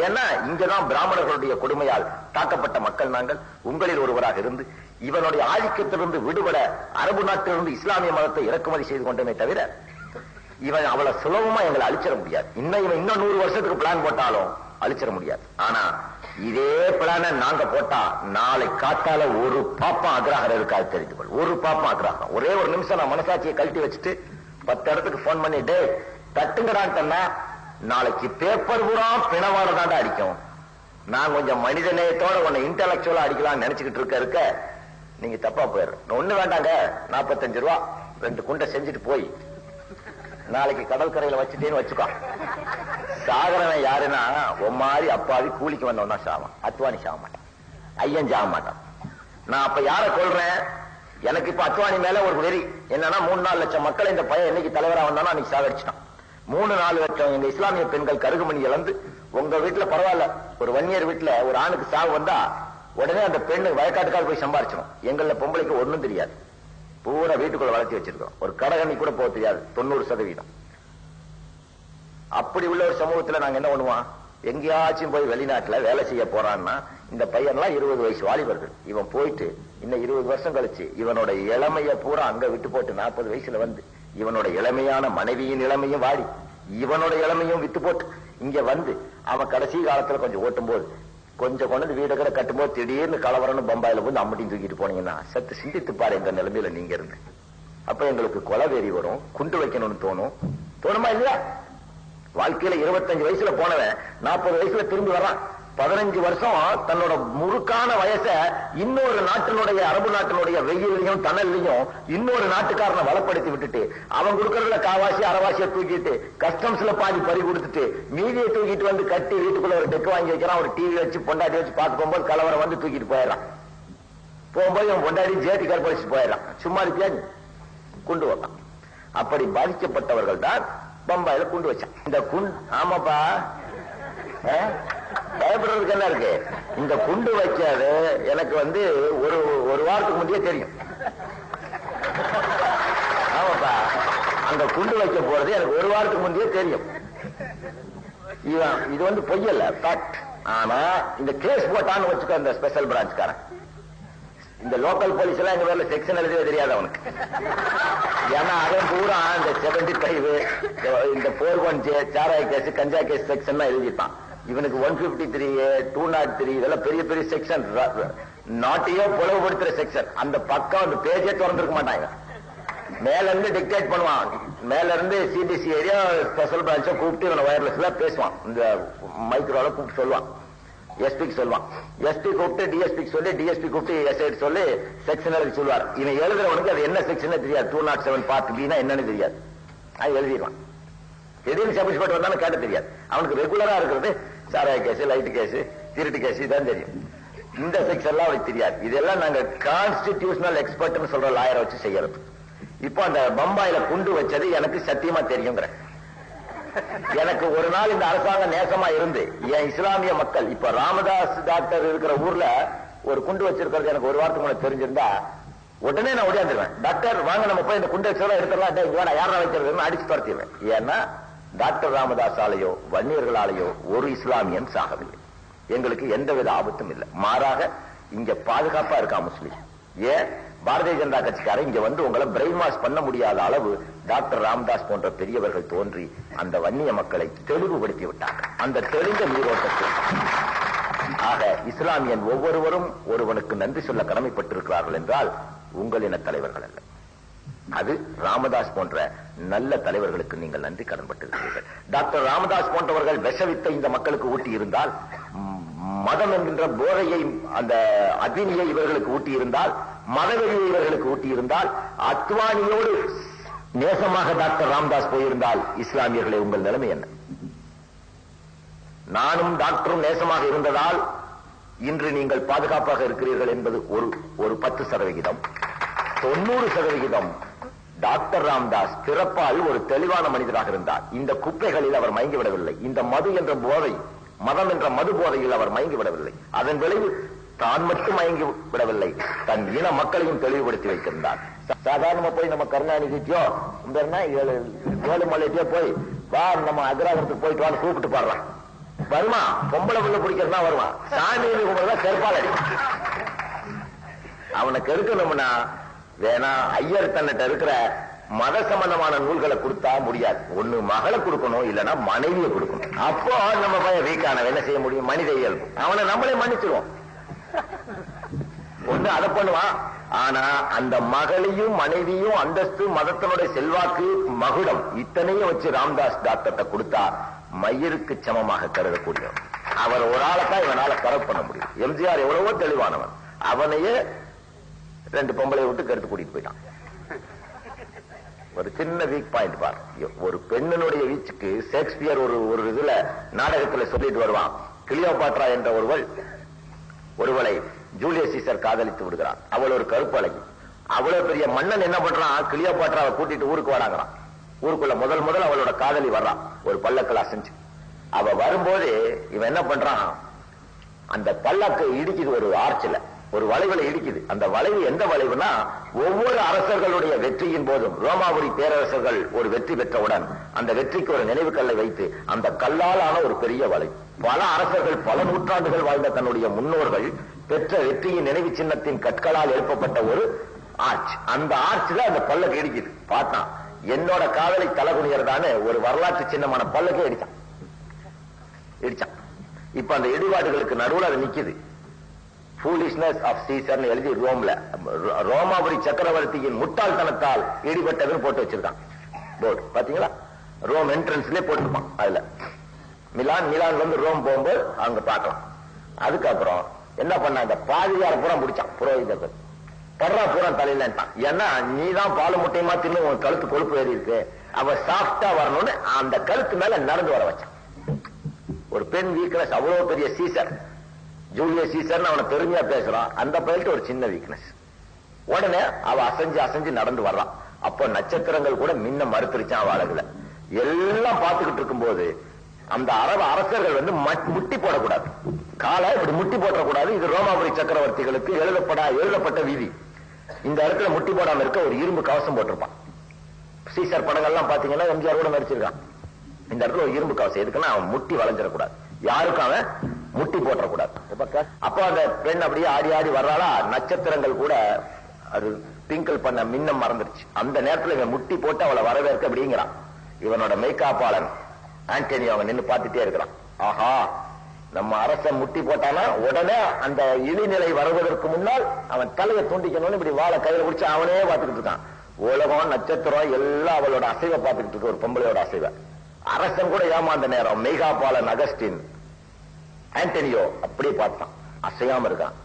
ஏன்னா இங்கதான் பிராமணர்களுடைய கொடுமையால் தாக்கப்பட்ட மக்கள் நாங்கள். உங்களில் ஒருவராக இருந்து இவனுடைய ஆதிக்கத்திலிருந்து விடுபட அரபு நாட்டிலிருந்து இஸ்லாமிய மதத்தை இறக்குமதி செய்து கொண்டமே தவிர இவன் அவ்வளவு சுலபமா எங்களை அழிச்சிட முடியாது. இன்னும் 100 வருஷத்துக்கு பிளான் போட்டாலும் அழிச்சிட முடியாது. ஆனா இதே பிளான நாங்க போட்டா நாளை காத்தால ஒரு பாப்பா அக்ராகர் இருக்காது தெரிந்து கொள். ஒரு பாப்பா அக்ராகம். ஒரே ஒரு நிமிஷம் நான் மனசாட்சியை கழட்டி வச்சுட்டு 10 இடத்துக்கு போன் பண்ணிட்டு தட்டுங்கடான்னு நாளைக்கு பேப்பர் பூரா பிணவாட தாண்டா அடிக்கும். நான் கொஞ்சம் மனித நேயத்தோட உன்னை இன்டலெக்சுவலா அடிக்கலாம்னு நினைச்சுக்கிட்டு இருக்க நீங்க தப்பா போயிடுற. ஒண்ணு வேண்டாங்க, 45 ரூபா 2 குண்டை செஞ்சுட்டு போய் நாளைக்கு கடற்கரையில வச்சுட்டேன்னு வச்சுக்கோ. சாகரவன் யாருன்னா ஒம்மாரி அப்பாவி கூலிக்கு வந்தவன் தான் சாவான், அத்வானி சாக மாட்டான், ஐயன் சாக மாட்டான். நான் அப்ப யார கொள்றேன்? எனக்கு இப்ப அத்வானி மேல ஒரு வெறி என்னன்னா 3-4 லட்சம் மக்களை இந்த பையன் என்னைக்கு தலைவரா வந்தானோ அன்னைக்கு சாகடிச்சிட்டான். 3-4 லட்சம் எங்க இஸ்லாமிய பெண்கள் கருகுமணி இழந்து, உங்க வீட்டுல பரவாயில்ல ஒரு வன்னியர் வீட்டுல ஒரு ஆணுக்கு சாவு வந்தா உடனே அந்த பெண்ணு வயக்காட்டுக்காக போய் சம்பாரிச்சிடும். எங்கள பொம்பளைக்கு ஒண்ணும் தெரியாது, பூரா வீட்டுக்குள்ள வளர்த்தி வச்சிருக்கோம். ஒரு கடகண்ணி கூட போக தெரியாது 90%. அப்படி உள்ள ஒரு சமூகத்துல நாங்க என்ன பண்ணுவோம்? எங்கேயாச்சும் போய் வெளிநாட்டுல வேலை செய்ய போறான்னா இந்த பையன்லாம் 20 வயசு வாலிபர்கள். இவன் போயிட்டு இன்னும் 20 வருஷம் கழிச்சு இவனோட இளமைய பூரா அங்க விட்டு போட்டு 40 வயசுல வந்து இவனோட இளமையான மனைவியின் இளமையும் வாடி இவனோட இளமையும் விட்டு போட்டு இங்க வந்து அவன் கடைசி காலத்துல கொஞ்சம் ஓட்டும் போது கொஞ்சம் கொண்டு வீடு கடை கட்டும்போது திடீர்னு கலவரன்னு பம்பாயில வந்து அம்மட்டியும் தூக்கிட்டு போனீங்கன்னா சத்து சிந்தித்து பாரு எங்க நிலைமையில நீங்க இருந்து. அப்ப எங்களுக்கு கொலை வெறி வரும், குண்டு வைக்கணும்னு தோணுமா இல்லையா? வாழ்க்கையில 25 வயசுல போனவன் 40 வயசுல திரும்பி வர்றான். 15 வருஷம் தன்னோட முறுக்கான வயசை இன்னொரு நாட்டினுடைய அரபு நாட்டினுடைய வெயிலையும் தணல்லையும் இன்னொரு நாட்டுக்காரனை வளப்படுத்தி விட்டுட்டு அவன் கொடுக்கறதுல காவாசி அரைவாசியை தூக்கிட்டு கஸ்டம்ஸ்ல பாதி பறி கொடுத்துட்டு மீதியை தூக்கிட்டு வந்து கட்டி வீட்டுக்குள்ள ஒரு டெக்கு வாங்கி வைக்கிறான். ஒரு டிவி வச்சு பொண்டாட்டி வச்சு பார்க்க போகும்போது கலவரம் வந்து தூக்கிட்டு போயிடறான். போகும்போது அவன் பொண்டாட்டி ஜேட்டி கற்பழிச்சு போயிடறான். சும்மா இருக்கியா? குண்டு வைப்பான். அப்படி பாதிக்கப்பட்டவர்கள் தான் பம்பாயில குண்டு வச்சான். இந்த குண்டு ஆமாப்பா பயப்படுறதுக்கு என்ன இருக்கு? இந்த குண்டு வைக்காது எனக்கு வந்து ஒரு வாரத்துக்கு முந்தையே தெரியும். ஆமாப்பா, அந்த குண்டு வைக்க போறது எனக்கு ஒரு வாரத்துக்கு முந்தையே தெரியும். இது வந்து பொய்யல்ல, ஃபேக்ட். ஆனா இந்த கேஸ் போட்டான்னு வச்சுக்கோ இந்த ஸ்பெஷல் பிரான்ச்காரன். இந்த லோக்கல் போலீஸ் எல்லாம் எங்க பேர்ல செக்ஷன் எழுதவே தெரியாது அவனுக்கு. ஏன்னா அவன் பூரா இந்த 75 இந்த 4-1 சாராய கேஸ் கஞ்சா கேஸ் செக்ஷன் தான் எழுதிட்டான். இவனுக்கு 153 203 இதெல்லாம் பெரிய பெரிய செக்ஷன், நாட்டையோ புலவுபடுத்துற செக்ஷன். அந்த பக்கம் அந்த பேஜே திறந்திருக்க மாட்டாங்க. மேல இருந்து டிக்டேட் பண்ணுவான். மேல இருந்து சிடிசி ஏரியா ஸ்பெஷல் பிரான்ச்ச கூப்பிட்டு இவனை வயர்லெஸ்ல பேசுவான். இந்த மைக்ரோல கூப்பிட்டு சொல்லுவான், எஸ்பிக்கு சொல்லுவான். எஸ்பி கூப்பிட்டு டிஎஸ்பிக்கு சொல்லி, டிஎஸ்பி கூப்பிட்டு எஸ்ஐ சொல்லி செக்ஷன் எழுதி சொல்லுவார். இவன் எழுதுறவனுக்கு அது என்ன செக்ஷன் தெரியாது. 207 பார்ட் பி என்னன்னு தெரியாது. அது எழுதிடுவான். திடீர்னு சப் இன்ஸ்பெக்டர் வந்தாலும் கேட்ட தெரியாது. அவனுக்கு ரெகுலரா இருக்கிறது சாராய கேஸ், லைட் கேஸ், திருட்டு கேஸ் இதான் தெரியும். இந்த செக்ஷன் எல்லாம் அவனுக்கு தெரியாது. இதெல்லாம் நாங்க கான்ஸ்டிடியூஷனல் எக்ஸ்பர்ட்னு சொல்ற லாயரை வச்சு செய்யறது. இப்போ அந்த பம்பாயில குண்டு வச்சது எனக்கு சத்தியமா தெரியுங்கிற எனக்கு ஒரு நாள் இந்த அரசாங்கம் நேசமா இருந்து என் இஸ்லாமிய மக்கள், இப்ப ராமதாஸ் டாக்டர் இருக்கிற ஊர்ல ஒரு குண்டு வச்சிருக்கிறது எனக்கு ஒரு வாரத்துக்கு முன்னாடி தெரிஞ்சிருந்தா உடனே நான் ஓடியாந்துருவேன். டாக்டர் வாங்க நம்ம போய் இந்த குண்டு வச்சதெல்லாம் எடுத்துடலாம், யாரா வைக்கிறதுன்னு அடிச்சு துரத்திடுவேன். ஏன்னா டாக்டர் ராமதாஸாலேயோ வன்னியர்களாலேயோ ஒரு இஸ்லாமியன் சாகவில்லை. எங்களுக்கு எந்தவித ஆபத்தும் இல்லை. மாறாக இங்க பாதுகாப்பா இருக்கா முஸ்லீம். ஏன் பாரதிய ஜனதா கட்சிக்காரர் இங்க வந்து உங்களை பிரெயின் வாஷ் பண்ண முடியாத அளவு டாக்டர் ராமதாஸ் போன்ற பெரியவர்கள் தோன்றி அந்த வன்னிய மக்களை தெளிவுபடுத்தி விட்டாங்க. அந்த தெளிந்த நீரோட்டத்தில் ஆக இஸ்லாமியன் ஒவ்வொருவரும் ஒருவனுக்கு நன்றி சொல்ல கடமைப்பட்டிருக்கிறார்கள் என்றால் உங்கள் இன தலைவர்கள் அல்ல, அது ராமதாஸ் போன்ற நல்ல தலைவர்களுக்கு நீங்கள் நன்றி கடன்பட்டிருக்கிறீர்கள். டாக்டர் ராமதாஸ் போன்றவர்கள் விஷவித்தை இந்த மக்களுக்கு ஊட்டி இருந்தால், மதம் என்கின்ற போதையை அந்த அக்னியை இவர்களுக்கு ஊட்டி இருந்தால், மதவெளியை இவர்களுக்கு ஊட்டி இருந்தால், அத்வானியோடு நேசமாக டாக்டர் ராமதாஸ் போயிருந்தால் இஸ்லாமியர்களே உங்கள் நிலைமை என்ன? நானும் டாக்டரும் நேசமாக இருந்ததால் இன்று நீங்கள் பாதுகாப்பாக இருக்கிறீர்கள் என்பது ஒரு 10%. 90% டாக்டர் ராமதாஸ் பிறப்பால் ஒரு தெளிவான மனிதராக இருந்தார். இந்த குப்பைகளில் அவர் மயங்கிவிடவில்லை. இந்த மது என்ற போதை, மதம் என்ற மது போதையில் அவர் மயங்கிவிடவில்லை. அதன் விளைவு தான் மட்டும் மயங்கி விடவில்லை, தன் இன மக்களையும் தெளிவுபடுத்தி வைத்திருந்தார். சாதாரணமா போய் நம்ம கருணாநிதியோ ஏழுமலையோ போய் வா நம்ம அக்ராகரத்துக்கு போயிட்டு வான்னு கூப்பிட்டு பாடுறான். வருமா? பொம்பளை புள்ள பிடிக்கிறதா வருவான். சாமி கும்பிடுறதா செருப்பால் அடி. அவனை கெடுக்கணும்னா வேணா ஐயர் தன்னிட்ட இருக்கிற மத சம்பந்தமான நூல்களை கொடுத்தா முடியாது. ஒண்ணு மகளை கொடுக்கணும், இல்லைன்னா மனைவியை கொடுக்கணும். அப்போ நம்ம பையன் வீக்கான என்ன செய்ய முடியும்? மனித இயல்பு. அவனை நம்மளே மன்னிச்சிருவோம். ஒண்ணு அதை பண்ணுவான். ஆனா அந்த மகளையும் மனைவியும் அந்தஸ்து, மதத்தினுடைய செல்வாக்கு, மகுடம் இத்தனையும் வச்சு ராமதாஸ் டாக்டர்கிட்ட கொடுத்தா மயிருக்கு சமமாக கருதக்கூடியவன். அவர் ஒரு ஆளைத்தான் இவனால கரெக்ட் பண்ண முடியும். எம்ஜிஆர் எவ்வளவோ தெளிவானவன். அவனையே 2 பொம்பளை விட்டு கருத்து கூட்டிட்டு போயிட்டான். ஒரு சின்ன வீக் பாயிண்ட் பார். ஒரு பெண்ணினுடைய வீச்சுக்கு ஷேக்ஸ்பியர் ஒரு இதுல நாடகத்துல சொல்லிட்டு வருவான். கிளியோபாட்ரா என்ற ஒருவளை ஜூலியஸ் சீசர் காதலித்து விடுகிறான். அவள் ஒரு கருப்பு அழகி. அவ்வளவு பெரிய மன்னன் என்ன பண்றான்? கிளியோபாட்ராவை கூட்டிட்டு ஊருக்கு வராங்கிறான். ஊருக்குள்ள முதல் அவளோட காதலி வர்றான், ஒரு பல்லக்கில் அசைஞ்சு. அவ வரும்போது இவன் என்ன பண்றான்? அந்த பல்லக்கு இடிக்குது, ஒரு ஆர்ச்சில ஒரு வளைவுல இடிக்குது. அந்த வளைவு எந்த வளைவுனா, ஒவ்வொரு அரசர்களுடைய வெற்றியின் போதும் ரோமாபுரி பேரரசர்கள் ஒரு வெற்றி பெற்றவுடன் அந்த வெற்றிக்கு ஒரு நினைவு கல்லை வைத்து அந்த கல்லால் ஆன ஒரு பெரிய வளைவு. பல அரசர்கள் பல நூற்றாண்டுகள் வாழ்ந்த தன்னுடைய முன்னோர்கள் பெற்ற வெற்றியின் நினைவு சின்னத்தின் கற்களால் எழுப்பப்பட்ட ஒரு ஆர்ச். அந்த ஆர்ச்ல அந்த பல்லக்கு இடிக்குது. பார்த்தான், என்னோட காதலை தலகுனியர்தான்னு ஒரு வரலாற்று சின்னமான பல்லக்கே இடிச்சான். இப்ப அந்த இடிபாடுகளுக்கு நடுவில் அது நிக்குது. ஃபூலிஷ்னஸ் ஆஃப் சீசர் எழுதி ரோமாபுரி சக்கரவர்த்தியின் முட்டாள்தனத்தால் இடிபட்டதுன்னு போட்டு வச்சிருக்கான் போர்டு. பாத்தீங்களா? ரோம் என்ட்ரன்ஸ்லயே போட்டுருப்பான். அதுல மிலான் வந்து ரோம் போகும்போது அங்க பார்க்கலாம். அதுக்கப்புறம் என்ன பண்ண, இந்த பாதிரியார பூரா முடிச்சான். புரோகிதர்கள் படுறா பூரா தலையிலட்டான். ஏன்னா நீதான் பாலு முட்டையுமா தின்னு உன் கழுத்து கொழுப்பு ஏறி இருக்கு, அவ சாஃப்டா வரணும்னு அந்த கழுத்து மேல நடந்து வர வச்சான். ஒரு பெண் வீக்னஸ். அவ்வளவு பெரிய சீசர், ஜூலியஸ் சீசர் அவனை பெருமையா பேசுறான். அந்த பயில்ட்டு ஒரு சின்ன வீக்னஸ். உடனே அவ அசைஞ்சு நடந்து வர்றான். அப்போ நட்சத்திரங்கள் கூட மின்ன மறுத்துருச்சான் அவ அழகுல. எல்லாம் பார்த்துக்கிட்டு இருக்கும் போது அந்த அரபு அரசர்கள் வந்து முட்டி போடக்கூடாது, காலை இப்படி முட்டி போடக்கூடாது. இது ரோமாபுரி சக்கரவர்த்திகளுக்கு எழுதப்பட்ட விதி. இந்த இடத்துல முட்டி போடாம இருக்க ஒரு இரும்பு கவசம் போட்டிருப்பான். சீசர் படங்கள்லாம் பாத்தீங்கன்னா எம்ஜிஆர் கூட நடிச்சிருக்கான். இந்த இடத்துல ஒரு இரும்பு கவசம் எதுக்குன்னா அவன் முட்டி வளைஞ்சிடக்கூடாது, யாருக்கும் அவன் முட்டி போட்டக்கூடாது. அப்போ அந்த பெண் அப்படியே ஆடி ஆடி வர்றாளா, நட்சத்திரங்கள் கூட அது டிங்கிள் பண்ண மின்னம் மறந்துருச்சு. அந்த நேரத்தில் இவன் முட்டி போட்டு அவளை வரவேற்க அப்படிங்கிறான். இவனோட மெய்காப்பாளன் ஆண்டனியோ அவன் நின்று பார்த்துட்டே இருக்கிறான். ஆஹா, நம்ம அரசன் முட்டி போட்டானா உடனே அந்த இழிநிலை வருவதற்கு முன்னால் அவன் தலையை துண்டிக்கணும்னு இப்படி வாழை கையில பிடிச்சு அவனே பார்த்துக்கிட்டு இருக்கான். உலகம் நட்சத்திரம் எல்லாம் அவளோட அசைவை பார்த்துக்கிட்டு இருக்கு, ஒரு பொம்பளையோட அசைவை. அரசன் கூட ஏமாந்த நேரம் மெய்காப்பாளன் அகஸ்டின் ஆண்டனியோ அப்படியே பார்த்தான், அசையாம இருக்கான்.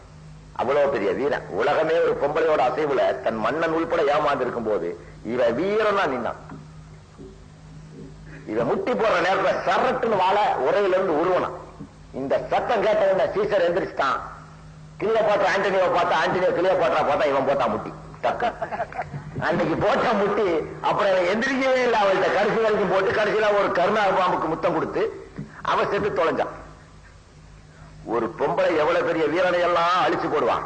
அவ்வளவு பெரிய வீரன். உலகமே ஒரு பொம்பளையோட அசைவுல தன் மன்னன் உள்பட ஏமாந்து இருக்கும் போது இவ வீரனா நின்னான். இவ முட்டி போடுற நேரத்தில் சரட்டுன்னு வாழ உரையில இருந்து உருவனான். இந்த சத்தம் கேட்ட சீசர் எந்திரிச்சிட்டான். கிளியோபாட்ரா ஆண்டனியோ பார்த்தா, ஆண்டனியோ கிளியோபாட்ரா பார்த்தா, இவன் போட்டான் முட்டி. அன்னைக்கு போட்டா முட்டி அப்புறம் எந்திரிக்கவே இல்லை. அவள்கிட்ட கடைசி வரைக்கும் போட்டு கடைசியில ஒரு கருணா பாம்புக்கு முத்தம் கொடுத்து அவ செத்து தொலைஞ்சான். ஒரு பொம்பளை எவ்வளவு பெரிய வீரனை எல்லாம் அழிச்சு போடுவான்.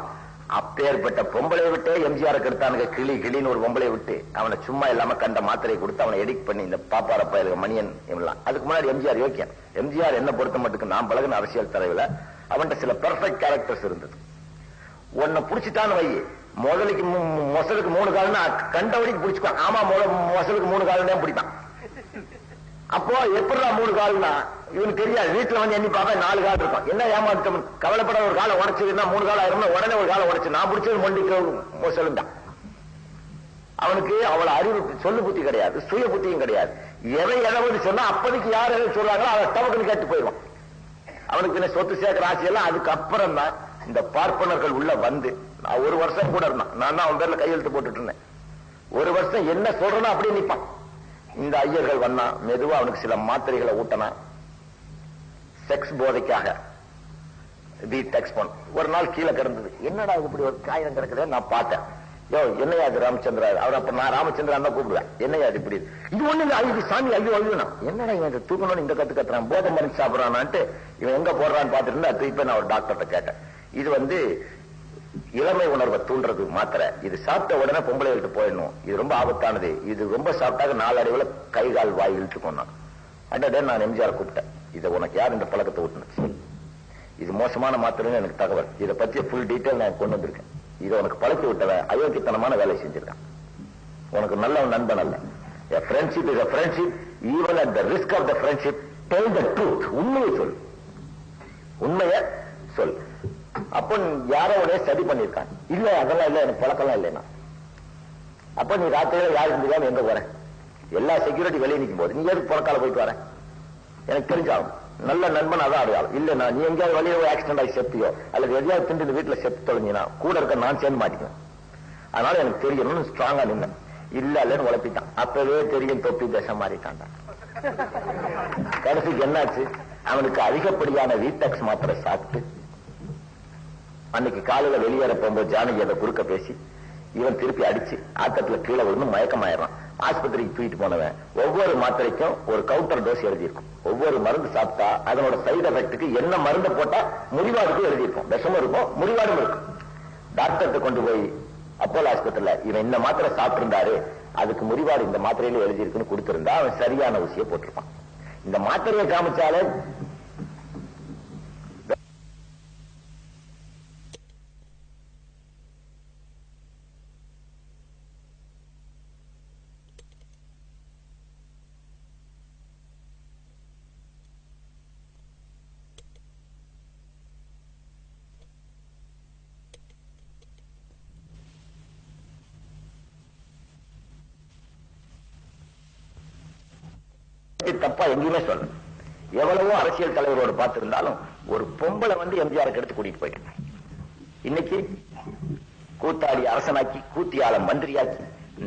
அப்பேற்பட்ட பொம்பளையை விட்டு எம்ஜிஆர் எடுத்தானுங்க. கிளி கிளின்னு ஒரு பொம்பளையை விட்டு அவனை சும்மா இல்லாம கண்ட மாத்திரையை கொடுத்து அவனை எடிட் பண்ணி இந்த பாப்பார பயலுக மணியன் இவெல்லாம். அதுக்கு முன்னாடி எம்ஜிஆர் யோக்கியம். எம்ஜிஆர் என்ன பொறுத்த மட்டும் நான் பழகின அரசியல் தலைவில அவன்கிட்ட சில பெர்ஃபெக்ட் கேரக்டர்ஸ் இருந்தது. உன்னை புடிச்சுட்டான்னு வை, முதலுக்கு மொசலுக்கு 3 கால்னா கண்டவடிக்கு பிடிச்சுப்பான். ஆமா, மொசலுக்கு 3 கால் தான் பிடிப்பான். அப்போ எப்படா 3 கால்னா இவனுக்கு தெரியாது. வீட்டுல வந்து எண்ணி பார்த்தா 4 கால் இருக்கும். என்ன ஏமாற்றம், கவலைப்பட ஒரு காலை உடைச்சதுன்னா 3 கால் ஆயிரம், உடனே ஒரு காலை உடைச்சு நான் பிடிச்சது மொண்டிக்கு சொல்லுந்தான். அவனுக்கு அவ்வளவு அறிவு சொல்லு புத்தி கிடையாது, சுய புத்தியும் கிடையாது. எதை சொன்னா அப்போதைக்கு யார் எதை சொல்றாங்களோ அதை தவக்குன்னு கேட்டு போயிடுவான். அவனுக்கு என்ன சொத்து சேர்க்கிற ஆசையெல்லாம் அதுக்கப்புறம் தான் இந்த பார்ப்பனர்கள் உள்ள வந்து. நான் 1 வருஷம் கூட இருந்தான். நான் தான் அவன் பேர்ல கையெழுத்து போட்டுட்டு இருந்தேன். 1 வருஷம் என்ன சொல்றேன்னா அப்படியே நிற்பான். இந்த ஐயர்கள் வந்தா மெதுவா அவனுக்கு சில மாத்திரைகளை ஊட்டனா செக்ஸ் போதைக்காக டெக்ஸ் பண்ண. ஒரு நாள் கீழே கிடந்தது. என்னடா இப்படி ஒரு காயம் கிடக்குது நான் பார்த்தேன். யோ என்னையா அது ராமச்சந்திரா? அவர் அப்ப நான் ராமச்சந்திரன் தான் கூப்பிடுவேன். என்னையா அது இப்படி இது ஒண்ணு ஐயோ சாமி ஐயோ ஐயோனா என்னடா இவன் தூக்கணும்னு இந்த கத்துறான், போதை மருந்து சாப்பிடறான்ட்டு இவன் எங்க போடுறான்னு பாத்துட்டு இருந்தா திருப்பி நான் ஒரு டாக்டர்கிட்ட கேட்டேன். இது இளமை உணர்வை தூண்டுறது மாத்திரை. இது சாப்பிட்ட உடனே பொம்பளை விட்டு போயிடணும். இது ரொம்ப ஆபத்தானது. இது ரொம்ப சாப்பிட்டாக நாளடைவுல கை கால் வாய் இழுத்துக்கோனா. அண்டே நான் எம்ஜிஆர் கூப்பிட்டேன். இதை உனக்கு யார் இந்த பழக்கத்தை ஊட்டுனுச்சு? இது மோசமான மாத்திரைன்னு எனக்கு தகவல். இதை பத்தி ஃபுல் டீட்டெயில் நான் கொண்டு வந்திருக்கேன். இதை உனக்கு பழக்கி விட்டவன் அயோக்கியத்தனமான வேலை செஞ்சிருக்கான். உனக்கு நல்ல நண்பன் அல்ல. A friendship is a friendship. Even at the risk of the friendship, tell the truth. உண்மையை சொல், உண்மையை சொல். அப்ப யாரோ உடனே ஸ்டடி பண்ணிருக்கான். இல்ல அதெல்லாம் இல்ல, எனக்கு பழக்கம் இல்லைன்னா. அப்ப நீ ராத்திரியில யாருக்கு தெரியாம எங்க போற? எல்லா செக்யூரிட்டி வெளியே நிற்கும் போது நீ எதுக்கு புறக்கால போயிட்டு வர? எனக்கு தெரிஞ்சாலும் நல்ல நண்பன் அதான் அடையாளம். இல்ல நான் நீ எங்கேயாவது வழியில ஆக்சிடென்ட் ஆகி செப்பியோ அல்லது எதையாவது திண்டு வீட்டுல செத்து தொலைஞ்சினா கூட இருக்க நான் சேர்ந்து மாட்டிக்குவேன். அதனால எனக்கு தெரியணும்னு ஸ்ட்ராங்கா நின்ன. இல்ல இல்லன்னு உழப்பிட்டான். அப்பவே தெரியும் தொப்பி தசை மாறிட்டான். கடைசிக்கு என்னாச்சு? அவனுக்கு அதிகப்படியான வீட்டெக்ஸ் மாத்திரை சாப்பிட்டு அன்னைக்கு காலையில வெளியேற போகும்போது ஜானகி அதை குறுக்க பேசி இவன் திருப்பி அடிச்சு ஆக்கத்துல கீழே விழுந்து மயக்கமாயிடுறான். ஆஸ்பத்திரிக்கு தூக்கிட்டு போனவன் ஒவ்வொரு மாத்திரைக்கும் ஒரு கவுண்டர் டோஸ் எழுதியிருக்கும். ஒவ்வொரு மருந்து சாப்பிட்டா அதனோட சைடு எஃபெக்டுக்கு என்ன மருந்து போட்டா முறிவாடுக்கும் எழுதியிருக்கும். விஷமும் இருக்கும், முறிவாடும் இருக்கும். டாக்டர்கிட்ட கொண்டு போய் அப்போலோ ஆஸ்பத்திரியில இவன் இந்த மாத்திரை சாப்பிட்டு இருந்தாரு, அதுக்கு முறிவாடு இந்த மாத்திரையில எழுதியிருக்குன்னு கொடுத்திருந்தா அவன் சரியான ஊசியை போட்டிருப்பான். இந்த மாத்திரையை காமிச்சாலே தப்பா எங்கேயுமே சொல்ல. எவ்வளவோ அரசியல் தலைவரோடு பார்த்திருந்தாலும் ஒரு பொம்பளை எம்ஜிஆருக்கு எடுத்து கூட்டிட்டு போயிட்டேன். இன்னைக்கு கூத்தாடி அரசனாக்கி கூத்தியால மந்திரியாக்கி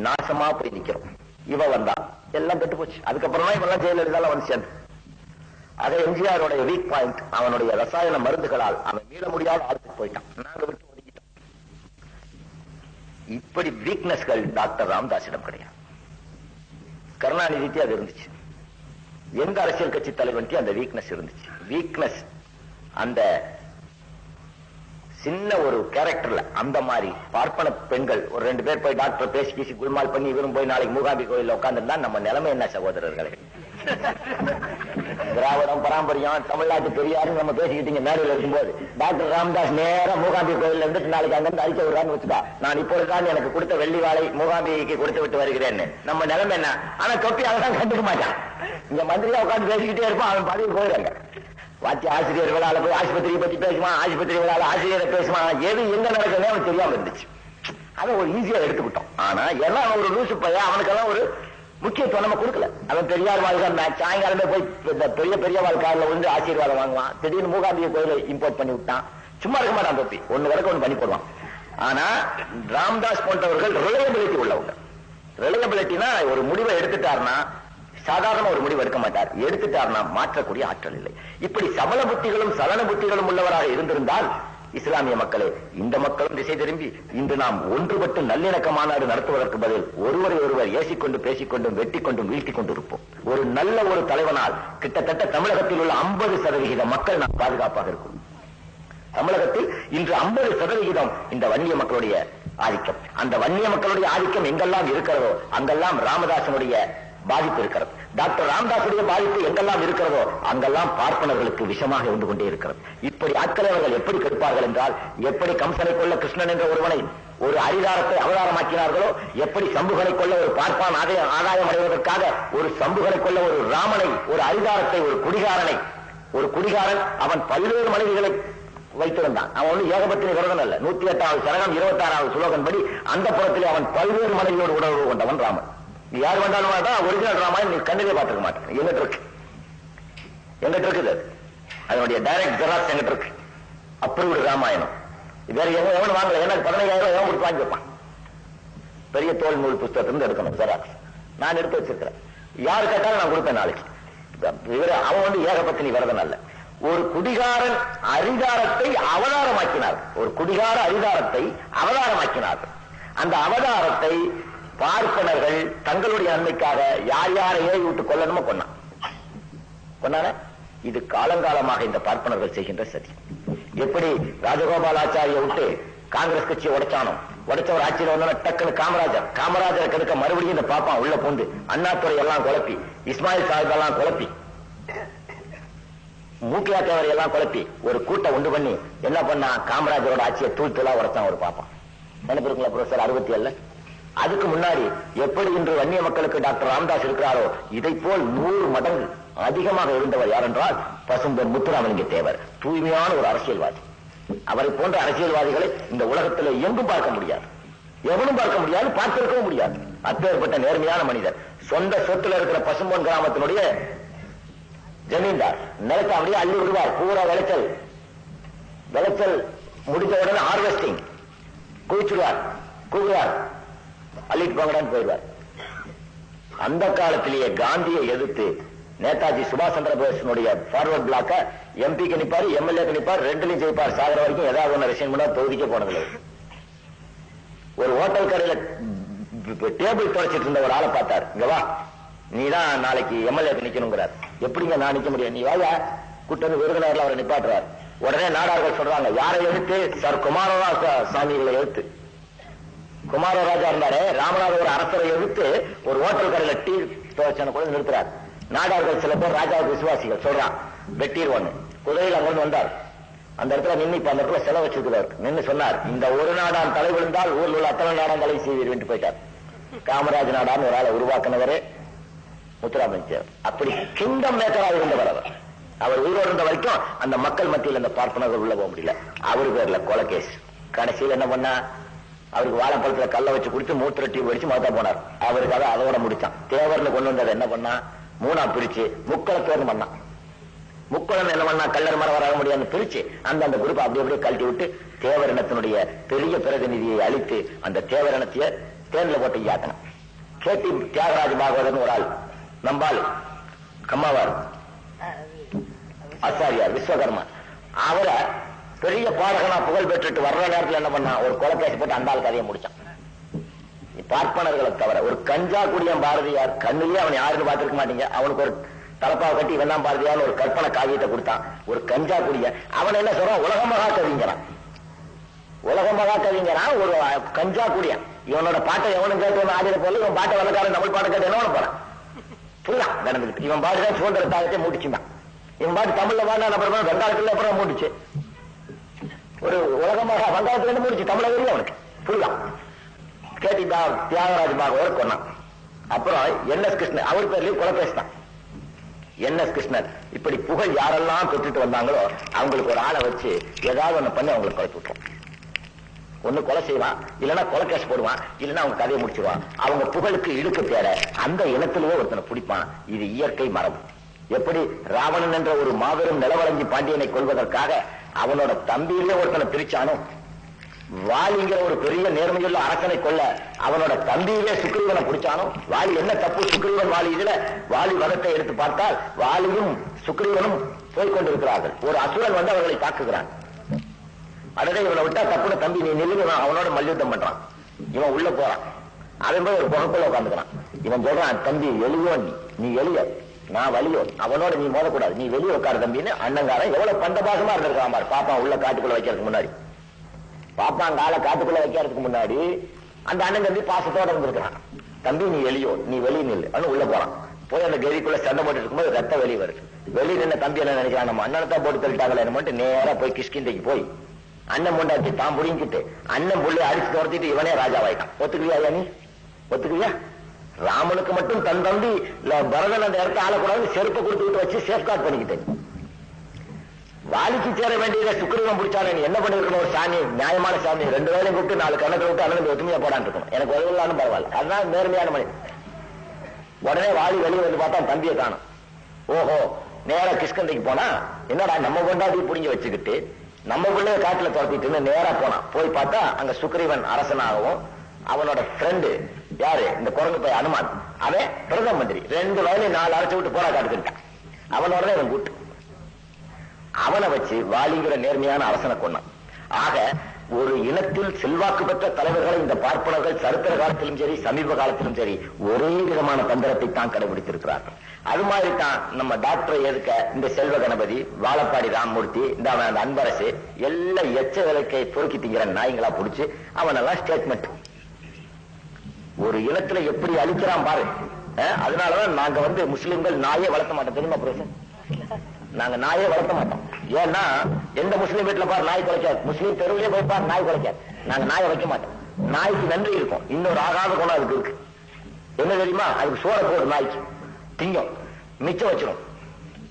நாசமா போய் நிக்கிறோம். இவ வந்தா எல்லாம் கெட்டு போச்சு. அதுக்கப்புறம் தான் இவெல்லாம் ஜெயலலிதால வந்து சேர்ந்து. அதை எம்ஜிஆருடைய வீக் பாயிண்ட் அவனுடைய ரசாயன மருந்துகளால் அவன் மீள முடியாத ஆளுக்கு போயிட்டான். நாங்க விட்டு ஒதுக்கிட்டோம். இப்படி வீக்னஸ்கள் டாக்டர் ராமதாசிடம் கிடையாது. கருணாநிதிக்கு அது இருந்துச்சு. எந்த அரசியல் கட்சி தலைவனுக்கு அந்த வீக்னஸ் இருந்துச்சு. வீக்னஸ் அந்த சின்ன ஒரு கேரக்டர்ல அந்த மாதிரி பார்ப்பன பெண்கள் ஒரு 2 பேர் போய் டாக்டர் பேசி குல்மால் பண்ணி இவரும் போய் நாளைக்கு மூகாம்பி கோயில்ல உட்கார்ந்துருந்தா நம்ம நிலைமை என்ன சகோதரர்களே? திராவிடம் பாரம்பரியம் தமிழ்நாட்டு பெரியாரும் நம்ம பேசிக்கிட்டீங்க மேடையில் இருக்கும்போது டாக்டர் ராமதாஸ் நேரம் மூகாம்பி கோயில் இருந்து நாளைக்கு அங்கிருந்து அறிக்கை விடுறான்னு வச்சுக்கா, நான் இப்பொழுதுதான் எனக்கு கொடுத்த வெள்ளி வாழை மூகாம்பிக்கு கொடுத்து விட்டு வருகிறேன்னு நம்ம நிலைமை என்ன? ஆனா தொப்பி அவன் கண்டுக்க மாட்டான். இங்க மந்திரியா உட்காந்து பேசிக்கிட்டே இருப்பான். அவன் பதவி போயிடுறாங்க. வாத்தி ஆசிரியர் விழால போய் ஆஸ்பத்திரியை பத்தி பேசுவான், ஆஸ்பத்திரி விழால ஆசிரியரை பேசுவான். எது எங்க நடக்குதுன்னு அவன் தெரியாம இருந்துச்சு. அதை ஒரு ஈஸியா எடுத்துக்கிட்டோம். ஆனா எல்லாம் ஒரு லூசு பையன், அவனுக்கெல்லாம் ஒரு முக்கியத்துவம் நம்ம கொடுக்கல. அவன் பெரியார் வாழ்க்கை சாயங்காலமே போய் பெரிய பெரிய வாழ்க்கையில வந்து ஆசீர்வாதம் வாங்குவான். திடீர்னு மூகாம்பிகை கோயிலை இம்போர்ட் பண்ணி விட்டான். சும்மா இருக்க மாட்டான் தொப்பி, ஒண்ணு வரைக்கும் ஒண்ணு பண்ணி போடுவான். ஆனா ராம்தாஸ் போன்றவர்கள் ரிலையபிலிட்டி உள்ளவங்க. ரிலையபிலிட்டினா ஒரு முடிவை எடுத்துட்டாருன்னா சாதாரண ஒரு முடிவு எடுக்க மாட்டார். எடுத்துட்டார்னா மாற்றக்கூடிய ஆற்றல் இல்லை. இப்படி சபல புத்திகளும் சலன புத்திகளும் உள்ளவராக இருந்திருந்தால் இஸ்லாமிய மக்களே, இந்த மக்களும் திசை திரும்பி இன்று நாம் ஒன்றுபட்டு நல்லிணக்க மாநாடு நடத்துவதற்கு பதில் ஒருவரை ஒருவர் ஏசிக்கொண்டு பேசிக்கொண்டும் வெட்டிக்கொண்டும் வீழ்த்திக் கொண்டிருப்போம். ஒரு நல்ல ஒரு தலைவனால் கிட்டத்தட்ட தமிழகத்தில் உள்ள 50% மக்கள் நாம் பாதுகாப்பாக இருக்கும். தமிழகத்தில் இன்று 50% இந்த வன்னிய மக்களுடைய ஆதிக்கம். அந்த வன்னிய மக்களுடைய ஆதிக்கம் எங்கெல்லாம் இருக்கிறதோ அங்கெல்லாம் ராமதாசனுடைய பாதிப்பு இருக்கிறது. டாக்டர் ராமதாசுடைய பாதிப்பு எங்கெல்லாம் இருக்கிறதோ அங்கெல்லாம் பார்ப்பனர்களுக்கு விஷமாக இருந்து கொண்டே இருக்கிறது. இப்படி ஆட்களை அவர்கள் எப்படி கெடுப்பார்கள் என்றால், எப்படி கம்சனை கொள்ள கிருஷ்ணன் என்ற ஒருவனை ஒரு அரிதாரத்தை அவதாரமாக்கினார்களோ, எப்படி சம்புகனை கொள்ள ஒரு பார்ப்பான் ஆதாயம் அடைவதற்காக ஒரு சம்புகனை கொள்ள ஒரு ராமனை, ஒரு அரிதாரத்தை, ஒரு குடிகாரன் அவன் பல்வேறு மனைவிகளை வைத்திருந்தான். அவன் ஒண்ணு ஏகபத்தினி விரதன் அல்ல. 108வது சரகம் 26வது சுலோகன் படி அந்த புறத்திலே அவன் பல்வேறு மனைவியோடு உணர்வு கொண்டவன் ராமன். நீ யார் வேண்டாலும் ஒரிஜினல் ராமாயணம் நீ கண்ணிலே பார்த்துக்க மாட்டேன். எங்கிட்ட இருக்குது அதனுடைய டைரக்ட் ஜெராக்ஸ் எங்கிட்ட இருக்கு. அப்ரூவ்டு ராமாயணம் வேற எவனும் வாங்கல. எனக்கு 15,000 எவன் கொடுத்து வாங்கி வைப்பான். பெரிய தோல் நூல் புத்தகத்திலிருந்து எடுக்கணும் ஜெராக்ஸ். நான் எடுத்து வச்சிருக்கிறேன். யாரு கேட்டாலும் நான் கொடுப்பேன் நாளைக்கு. அவன் ஏகபத்தினி விரதன் அல்ல. ஒரு குடிகாரன் அரிதாரத்தை அவதாரமாக்கினார். ஒரு குடிகார அரிதாரத்தை அவதாரமாக்கினார். அந்த அவதாரத்தை பார்ப்பனர்கள் தங்களுடைய நன்மைக்காக யார் யாரை ஏறி விட்டு கொல்லணுமோ கொண்டான. இது காலங்காலமாக இந்த பார்ப்பனர்கள் செய்கின்ற சதி. எப்படி ராஜகோபாலாச்சாரிய விட்டு காங்கிரஸ் கட்சியை உடைச்சவர் ஆட்சியில் வந்தோன்னா டக்குன்னு காமராஜரை கெடுக்க மறுபடியும் இந்த பாப்பான் உள்ள பூந்து அண்ணாதுரை எல்லாம் குழப்பி, இஸ்மாயில் சாஹிப் எல்லாம் குழப்பி, மூக்கியா தேவரை எல்லாம் குழப்பி ஒரு கூட்டம் உண்டு பண்ணி என்ன பண்ணா, காமராஜரோட ஆட்சியை தூள் தூளா உடைச்சான் ஒரு பாப்பான். நினைப்பிருக்கீங்களா ப்ரொஃபசர்? 67. அதுக்கு முன்னாடி எப்படி இன்று வன்னிய மக்களுக்கு டாக்டர் ராமதாஸ் இருக்கிறாரோ இதை போல் 100 மடங்கு அதிகமாக இருந்தவர் யார் என்றால் பசும்பொன் முத்துராமலிங்க தேவர். தூய்மையான ஒரு அரசியல்வாதி. அவரை போன்ற அரசியல்வாதிகளை இந்த உலகத்தில் எங்கும் பார்க்க முடியாது, எவனும் பார்க்க முடியாது, பார்த்திருக்கவும் முடியாது. அப்பேற்பட்ட நேர்மையான மனிதர். சொந்த சொத்துல இருக்கிற பசும்பொன் கிராமத்தினுடைய ஜமீன்தார் நிலத்தை அப்படியே அள்ளி விடுவார். பூரா விளைச்சல் முடிஞ்ச உடனே ஹார்வெஸ்டிங் கூகுவார், அள்ளிட்டு போங்கடான்னு போயிடுவார். அந்த காலத்திலேயே காந்தியை எதிர்த்து நேதாஜி சுபாஷ் சந்திர போஸினுடைய ஃபார்வர்ட் பிளாக்க எம்பிக்கு நிப்பாரு, எம்எல்ஏக்கு நிப்பாரு, 2லயும் ஜெயிப்பார். சாகர வரைக்கும் ஏதாவது ஒண்ணு ரிசைன் பண்ணா தொகுதிக்க போனதில்லை. ஒரு ஹோட்டல் கடையில டேபிள் துடைச்சிட்டு இருந்த ஒரு ஆளை பார்த்தார். இங்க வா, நீதான் நாளைக்கு எம்எல்ஏக்கு நிக்கணுங்கிறார். எப்படிங்க நான் நிக்க முடியும்? நீ வாயா கூட்டு விருதுநகர்ல அவரை நிப்பாட்டுறார். உடனே நாடார்கள் சொல்றாங்க, யாரை எழுத்து? சார் குமாரராஜா சாமிகளை எழுத்து. குமாரராஜா இருந்தாரு, ராமநாத ஒரு அரசரை எழுத்து ஒரு ஹோட்டல் கடையில டீ துவைச்சன கூட நிறுத்துறாரு. நாடார்கள் சில பேர் ராஜாவுக்கு விசுவாசிகள் சொல்றான், வெட்டிடுவோன்னு. குதிரையில் அங்கிருந்து வந்தார். அந்த இடத்துல நின்று இப்ப அந்த இடத்துல செலவு வச்சிருக்கிறார். நின்று சொன்னார், இந்த ஒரு நாடான் தலை விழுந்தால் ஊரில் உள்ள அத்தனை நாடான் தலை செய்வீர் போயிட்டார். காமராஜ் நாடான்னு ஒரு ஆளை உருவாக்கினவரே முத்துராமலிங்க. அப்படி கிங்டம் மேக்கராக இருந்தவர் அவர். அவர் உயிரோடு இருந்த வரைக்கும் அந்த மக்கள் மத்தியில் அந்த பார்ப்பனர்கள் உள்ள போக முடியல. அவரு பேர்ல கொலை கேஸ். கடைசியில் என்ன பண்ணா, அவருக்கு வாழைப்பழத்துல கல்ல வச்சு குடிச்சு மூத்திர டியூப் வச்சு மௌத்தா போனார். அவருக்காக அதோட முடிச்சான். தேவர்னு கொண்டு வந்ததை என்ன பண்ணா, 3ஆ பிரிச்சு முக்களத்தோர்னு பண்ணான். முக்குளம் என்ன பண்ணா, கல்லர் மரம் வர முடியாது பிரிச்சு அந்த குரூப் அப்படியே கழட்டி விட்டு தேவர் இனத்தினுடைய பெரிய பிரதிநிதியை அழித்து அந்த தேவர் இனத்தைய தேர்ல போட்டு யாக்கணும். கேட்டி தியாகராஜ பாகவதன் ஒரு ஆள், நம்பாள் கம்மாவார் ஆச்சாரியார் விஸ்வகர்மா, அவரை பெரிய பாடகனா புகழ் பெற்றுட்டு வர்ற நேரத்தில் என்ன பண்ணா, ஒரு கொலைக்கேசி போட்டு அந்த ஆள் கதையை முடிச்சான். பார்ப்பனர்களை தவிர ஒரு கஞ்சா குடியன் பாரதியார், கண்ணிலேயே அவன் யாருன்னு பார்த்திருக்க மாட்டீங்க, அவனுக்கு ஒரு தலப்பாவை கட்டி இவன் பாரதியார் ஒரு கற்பனை காவியத்தை கொடுத்தான். ஒரு கஞ்சா குடிய அவன் என்ன சொல்றான், உலகமகா கவிஞரான். உலகமகா கவிஞரான் ஒரு கஞ்சா குடியன். இவனோட பாட்டை எவனும் கேட்டு ஆடின போல இவன் பாட்டை வளர்க்காரன் தமிழ் பாட்டை கேட்டு என்ன போறான் புரியான் நடந்துக்கிட்டு. இவன் பாட்டுதான் சுதந்திர தாகத்தை மூடிச்சுதான். இவன் பாட்டு தமிழ்ல பாடினா அப்புறமா வெங்காயத்துல அப்புறம் மூடிச்சு. ஒரு உலகமாக வங்காளத்துல இருந்து முடிச்சு தமிழக அவனுக்கு புரியான். கேட்டி தியாகராஜ பாகவதர் கொண்டான். அப்புறம் NS கிருஷ்ணன், அவர் பேர்லயும் கொலை பேசினான். NS கிருஷ்ணன். இப்படி புகழ் யாரெல்லாம் பெற்றுட்டு வந்தாங்களோ அவங்களுக்கு ஒரு ஆளை வச்சு ஏதாவது ஒண்ணு பண்ணி அவங்களுக்கு கொலை விட்டுரும். ஒண்ணு கொலை செய்வான், இல்லைன்னா கொலை கேஸ் போடுவான், இல்லைன்னா அவங்க கதையை முடிச்சிருவான். அவங்க புகழுக்கு இழுக்கு தேர அந்த இனத்திலேயே ஒருத்தனை பிடிப்பான். இது இயற்கை மரபு. எப்படி ராவணன் என்ற ஒரு மாபெரும் நிலவரஞ்சி பாண்டியனை கொள்வதற்காக அவனோட தம்பியிலே ஒருத்தனை பிரிச்சானோ, வாலிங்கிற ஒரு பெரிய நேர்மையுள்ள அரசனை கொள்ள அவனோட தம்பியிலே சுக்ரீவனை பிடிச்சானோ, வாலி என்ன தப்பு சுக்ரீவன் வாலி? இதுல வாலி வதத்தை எடுத்து பார்த்தால் வாலியும் சுக்ரீவனும் போய்கொண்டிருக்கிறார்கள். ஒரு அசுரன் வந்து அவர்களை தாக்குகிறான். அதே இவனை விட்டா தப்புன தம்பி நீ நில்லுங்க, அவனோட மல்யுத்தம் பண்றான். இவன் உள்ள போறான், அவன் போய் ஒரு புகக்குள்ள உட்காந்துக்கிறான். இவன் சொல்றான், தம்பி எளியோ நீ எளிய, நான் வலியோ, அவனோட நீ மோதக்கூடாது, நீ வெளியே உட்காரு தம்பின்னு. அண்ணங்காரன் எவ்வளவு பந்தபாசமா இருந்திருக்கான் பாரு. பாப்பா உள்ள காட்டுக்குள்ள வைக்கிறதுக்கு முன்னாடி, பாப்பான் காலை காட்டுக்குள்ள வைக்கிறதுக்கு முன்னாடி அந்த அண்ணன் தம்பி பாசத்தோட இருந்திருக்கான். தம்பி நீ எளியோ, நீ வெளியே நில்லு அப்படின்னு உள்ள போறான். போய் அந்த கெதிக்குள்ள சண்டை போட்டு இருக்கும்போது ரத்த வெளியே வருது. வெளியே நின்று தம்பி என்ன நினைக்கிறான், நம்ம அண்ணனத்தான் போட்டு தள்ளிட்டாங்களே மட்டும் நேரா போய் கிஷ்கிந்தைக்கு போய் அண்ணன் பொண்டாச்சு தான் புடிங்கிட்டு அண்ணன் புள்ளி அடிச்சு துரத்திட்டு இவனே ராஜாவாயிட்டான். ஒத்துக்குவியா நீ? ஒத்துக்குவியா? ராமனுக்கு மட்டும் தன் தம்பி பரதன் அந்த இடத்த ஆளக்கூடாது செருப்பை கொடுத்துக்கிட்டு வச்சு சேஃப்கார்ட் பண்ணிக்கிட்டேன். வாலிக்கு சேர வேண்டியதை சுக்கிரீவன் பிடிச்சானே நீ என்ன பண்ணிருக்கணும்? ஒரு சாமி, நியாயமான சாமி, 2 வேலையும் கூப்பிட்டு 4 கணக்கு விட்டு அண்ணன் ஒத்துமையா போடான்னு இருக்கணும். எனக்கு உதவலான்னு பரவாயில்ல, அதுதான் நேர்மையான மணி. உடனே வாலி வெளியே வந்து பார்த்தா தம்பியை காணும். ஓஹோ, நேரா கிஷ்கந்தைக்கு போனா என்னடா நம்ம கொண்டாடி புடிஞ்சு வச்சுக்கிட்டு நம்ம பிள்ளைய காட்டுல துரத்திட்டு நேரா போனான். போய் பார்த்தா அங்க சுக்கிரீவன் அரசனாகவும் அவனோட ஃப்ரெண்டு யாரு, இந்த குரங்கு போய் அனுமான், அவன் பிரதம மந்திரி. 2 வயலையும் 4 அரைச்சு விட்டு போரா காட்டுக்கிட்டான். அவனோட இவன் கூட்டு அவனை வச்சு வாலிங்கிற நேர்மையான அரசனை கொண்டான். ஆக ஒரு இனத்தில் செல்வாக்கு பெற்ற தலைவர்களை இந்த பார்ப்பனர்கள் சரித்திர காலத்திலும் சரி சமீப காலத்திலும் சரி ஒரே விதமான தந்திரத்தை தான் கடைபிடித்திருக்கிறார்கள். அது மாதிரி தான் நம்ம டாக்டரை எதுக்க இந்த செல்வ கணபதி, வாழப்பாடி ராமமூர்த்தி, இந்த அன்பரசு எல்லாம் எச்ச விலைக்கை பொறுக்கி திங்கிற நாய்களா பிடிச்சு அவனெல்லாம் ஸ்டேட்மெண்ட் ஒரு இனத்துல எப்படி அழிக்கிறான் பாரு. அதனாலதான் நாங்க முஸ்லிம்கள் நாயே வளர்த்த மாட்டோம், தெரியுமா புரோசன்? நாங்க நாயே வளர்த்த மாட்டோம். ஏன்னா எந்த முஸ்லீம் வீட்டுல பாரு நாய் குலைக்காது, முஸ்லீம் தெருவிலே போய் பாரு நாய் குலைக்காது. நாங்க நாயை வைக்க மாட்டோம். நாய்க்கு நன்றி இருக்கும், இன்னொரு ஆகாத குணம் அதுக்கு இருக்கு. என்ன தெரியுமா? அதுக்கு சோற போடு, நாய்க்கு திங்கும், மிச்சம் வச்சிடும்,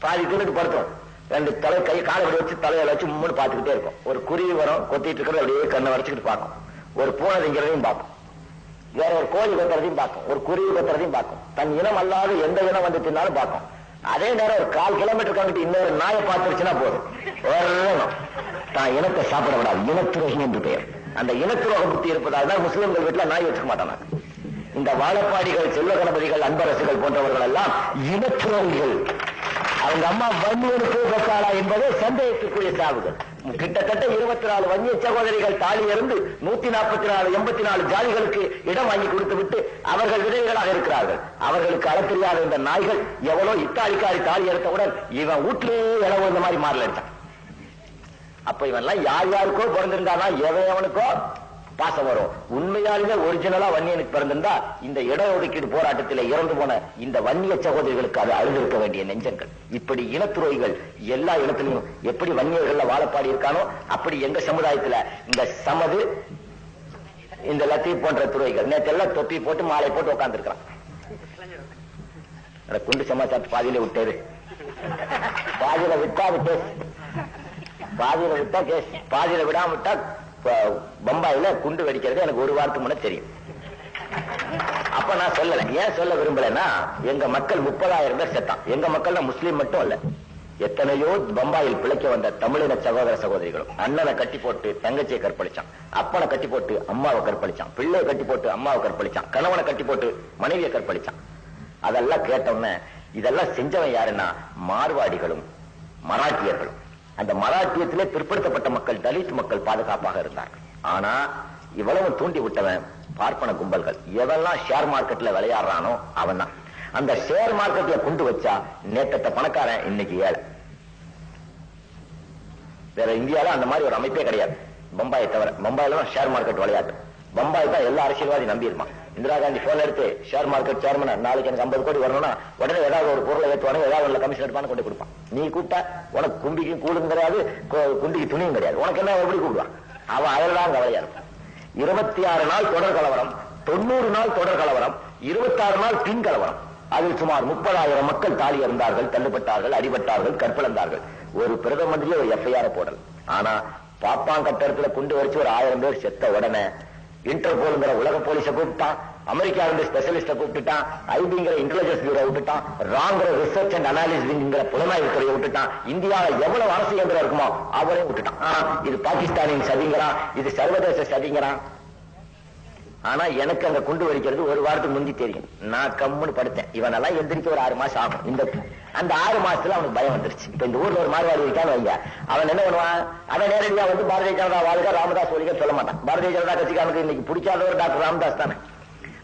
பாதி தின்னுட்டு படுத்துரும். 2 தலை கை காலை வச்சு தலையில வச்சு முன்னு பார்த்துக்கிட்டே இருக்கும். ஒரு குருவி வரும், கொத்திட்டு இருக்கிறது அப்படியே கண்ணை வரைச்சுக்கிட்டு பார்க்கும். ஒரு பூனை திங்கிறதையும் பார்க்கும், வேற ஒரு கோழி கொத்துறதையும் பார்க்கும், ஒரு குருவி கொத்துறதையும் பார்க்கும். தன் இனம் அல்லாத எந்த இனம் வந்து தின்னாலும் பார்க்கும். அதே நேரம் ஒரு 1/4 கிலோமீட்டர் கங்கிட்டு இன்னொரு நாயை பார்த்துருச்சுன்னா போதும், தான் இனத்தை சாப்பிட விடாது, இனத்துரோகி என்று பெயர். அந்த இனத்துரோக புத்தி இருப்பதால் தான் முஸ்லிம்கள் வீட்டுல நாய் வச்சுக்க மாட்டாங்க. இந்த வாழப்பாடிகள், செல்வ கணபதிகள், அன்பரசுகள் போன்றவர்கள் எல்லாம் இனத்துரோகிகள். அவங்க அம்மா வன்னியனுக்கு பெற்றாளா என்பதே சந்தேகத்துக்குரிய சாவுகள். கிட்டத்தட்ட 24 வன்னிய சகோதரிகள் தாலி இருந்து 144 84 ஜாதிகளுக்கு இடம் வாங்கி கொடுத்து விட்டு அவர்கள் விதவைகளாக இருக்கிறார்கள். அவர்களுக்கு அளத்தெரியாத இந்த நாய்கள் எவ்வளோ இத்தாலிக்காரி தாலி எடுத்தவுடன் இவன் வீட்டிலேயே இளவு இந்த மாதிரி மாறல எடுத்தான். அப்ப இவன்லாம் யார் யாருக்கோ பிறந்திருந்தானா எவனுக்கோ பாசம் வரும். உண்மையாலுமே ஒரிஜினலா வன்னியனுக்கு பிறந்திருந்தா இந்த இடஒதுக்கீடு போராட்டத்தில் இறந்து போன இந்த வன்னிய சகோதரிகளுக்கு அது அழுந்திருக்க வேண்டிய நெஞ்சங்கள். இப்படி இனத்துரோகிகள் எல்லா இடத்திலையும் எப்படி வன்னியர்கள்ல வாழப்பாடி இருக்கானோ அப்படி எங்க சமுதாயத்துல இந்த சமது, இந்த லத்தீப் போன்ற துறைகள் நேற்றெல்லாம் தொப்பி போட்டு மாலை போட்டு உட்கார்ந்து இருக்கிறான். குண்டு சமாச்சாரத்து பாதியில விட்டாரு, பாதியில விட்டா கேஸ், பாதியில விட்டா கேஸ், பாதியில விடாம விட்டா பம்பாயில குண்டு வெடிக்கிறது எனக்கு 1 வாரத்துக்கு முன்ன தெரியும். அப்ப நான் சொல்லல, ஏன் சொல்ல விரும்பலன்னா எங்க மக்கள் 30,000 பேர் செத்தான். எங்க மக்கள் முஸ்லீம் மட்டும் அல்ல, எத்தனையோ பம்பாயில் பிழைக்க வந்த தமிழின சகோதர சகோதரிகளும் அண்ணனை கட்டி போட்டு தங்கச்சியை கற்பழிச்சான், அப்பனை கட்டி போட்டு அம்மாவை கற்பழிச்சான், பிள்ளையை கட்டி போட்டு அம்மாவை கற்பழிச்சான், கணவனை கட்டி போட்டு மனைவியை கற்பழிச்சான். அதெல்லாம் கேட்டோம்னா இதெல்லாம் செஞ்சவன் யாருன்னா மார்வாடிகளும் மராட்டியர்களும். அந்த மராட்டியத்திலே பிற்படுத்தப்பட்ட மக்கள், தலித் மக்கள் பாதுகாப்பாக இருந்தார்கள். ஆனா இவ்வளவு தூண்டி விட்டவன் பார்ப்பன கும்பல்கள். எவெல்லாம் ஷேர் மார்க்கெட்ல விளையாடுறானோ அவன் தான். அந்த ஷேர் மார்க்கெட்ல கொண்டு வச்சா நேற்றத்தை பணக்காரன் இன்னைக்கு ஏழை. வேற இந்தியால அந்த மாதிரி ஒரு அமைப்பே கிடையாது பம்பாயை தவிர. பம்பாயில ஷேர் மார்க்கெட் விளையாட்டு. பம்பாய் தான் எல்லா அரசியல்வாதி நம்பி இருப்பான். இந்திரா காந்தி போன் எடுத்து ஷேர் மார்க்கெட் சேர்மன் நாளைக்கு எனக்கு 50 கோடி வரணும்னா உடனே ஏதாவது ஒரு பொருளை ஏற்றுவானு, ஏதாவது உள்ள கமிஷன் எடுப்பான்னு கொண்டு கொடுப்பான். நீ கூப்பிட்டா உனக்கு கும்பிக்கும் கூடும் கிடையாது, குண்டிக்கு துணியும் கிடையாது. உனக்கு என்ன எப்படி கூப்பிடுவான்? அவன் அதெல்லாம் கவலையா இருக்கும். 26 நாள் தொடர் கலவரம், 90 நாள் தொடர் கலவரம், 26 நாள் பின் கலவரம். அதில் சுமார் 30,000 மக்கள் தாலி இருந்தார்கள், தள்ளுபட்டார்கள், அடிபட்டார்கள், கற்பழிந்தார்கள். ஒரு பிரதம மந்திரி ஒரு எஃப்ஐஆர் போடல். ஆனா பாப்பான் கட்டடத்துல குண்டு வச்சு ஒரு 1000 பேர் செத்த உடனே இன்டர்போல்ங்கிற உலக போலீஸ கூப்பிட்டான், அமெரிக்காவின் ஸ்பெஷலிஸ்ட கூப்பிட்டுட்டான், ஐபிங்கிற இன்டெலிஜென்ஸ் பியூரோ விட்டுட்டான், ராங்கிற ரிசர்ச் அண்ட் அனாலிசிஸ் விங்கிற புலனாய்வு துறையை விட்டுட்டான். இந்தியாவில் எவ்வளவு அரசு இயந்திரம் இருக்குமோ அவரையும் விட்டுட்டான். இது பாகிஸ்தானின் சதிங்கிறான், இது சர்வதேச சதிங்கிறான். ஆனா எனக்கு அங்க குண்டு வெடிக்கிறது ஒரு வாரத்துக்கு முந்தி தெரியும். நான் கம்முன்னு படுத்தேன். இவனெல்லாம் எந்திரிக்க ஒரு 6 மாசம் ஆகும். அந்த 6 மாசத்துல அவனுக்கு பயம் வந்துருச்சு. இப்ப இந்த ஊர்ல ஒரு மார்வாடி இருக்கான்னு வைங்க, அவன் என்ன பண்ணுவான், அவன் நேரடியா வந்து பாரதிய ஜனதா வாழ்க ராமதாஸ் ஒழிக்க சொல்ல மாட்டான். பாரதிய ஜனதா கட்சிக்காரனுக்கு இன்னைக்கு பிடிக்காதவர் டாக்டர் ராமதாஸ் தானே,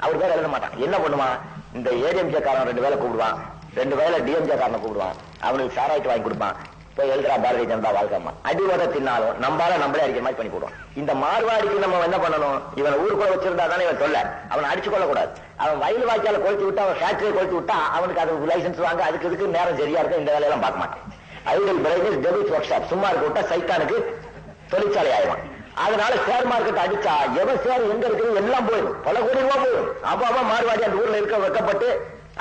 அவர் பேர் எழுத மாட்டான். என்ன பண்ணுவான், இந்த ஏடிஎம்கே காரன் 2 வேலை கூப்பிடுவான், 2 வேலை டிஎம்கே காரனை கூப்பிடுவான், அவனுக்கு சாராய்க்கு வாங்கி கொடுப்பான். போய் எழுதுறா பாரதிய ஜனதா வாழ்க்கம்மா, அடிவதை தின்னாலும் நம்மளே அடிக்கிற மாதிரி பண்ணி போடுவான். இந்த மார்வாடிக்கு நம்ம என்ன பண்ணணும், இவன் ஊருக்குள்ள வச்சிருந்தா தானே இவன் தொல்லை, அவனை அடிச்சு கொள்ள கூடாது. அவன் வயல் வாய்க்கால கொளுத்தி விட்டா, அவன் ஃபேக்டரியை கொளுத்தி விட்டா அவனுக்கு அது லைசன்ஸ் வாங்க அதுக்கு இதுக்கு நேரம் சரியா இருக்கும். இந்த வேலையெல்லாம் பார்க்க மாட்டேன். Ideal private debit work shop சும்மா இருக்க விட்டா சைத்தானுக்கு தொழிற்சாலை ஆயிடுவான். அதனால ஷேர் மார்க்கெட் அடிச்சா எவன் ஷேர் எங்க இருக்குது எல்லாம் போயிடும், பல கோடி ரூபாய் போயிடும். அப்ப மார்வாடி அந்த ஊர்ல இருக்க வைக்கப்பட்டு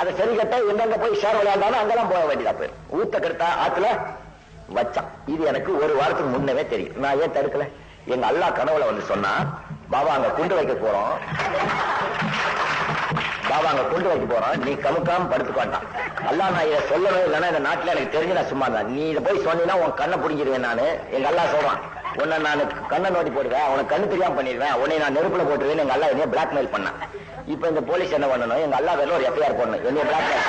அதை சரி கட்ட எங்கெங்க போய் ஷேர் விளையாண்டாலும் அங்கெல்லாம் போக வேண்டியதா போயிடும். ஊத்த கெடுத்தா ஆத்துல வச்சான். இது எனக்கு ஒரு வாரத்துக்கு முன்னவே தெரியும். நான் ஏன் தடுக்கல, எங்க அல்லா கனவுல வந்து சொன்னா, பாபா அங்க குண்டு வைக்க போறோம், பாபா அங்க குண்டு வைக்க போறோம், நீ கமுக்காம படுத்துக்காட்டான். அல்லா நான் இதை சொல்லவே இல்லைன்னா இந்த நாட்டுல எனக்கு தெரிஞ்சு நான் சும்மா தான், நீ இதை போய் சொன்னீங்கன்னா உன் கண்ணை பிடிங்கிருவேன் நானு. எங்க அல்லா சொல்றான், உன்னை நான் கண்ணை நோட்டி போடுவேன், உனக்கு கண்ணு தெரியாம பண்ணிடுவேன், உன்னை நான் நெருப்புல போட்டுருவேன். எங்க அல்லா என்னைய பிளாக்மெயில் பண்ண. இப்ப இந்த போலீஸ் என்ன பண்ணணும், எங்க அல்லா வேற ஒரு எஃப்ஐஆர் போடணும் என்னைய பிளாக்மெயில்.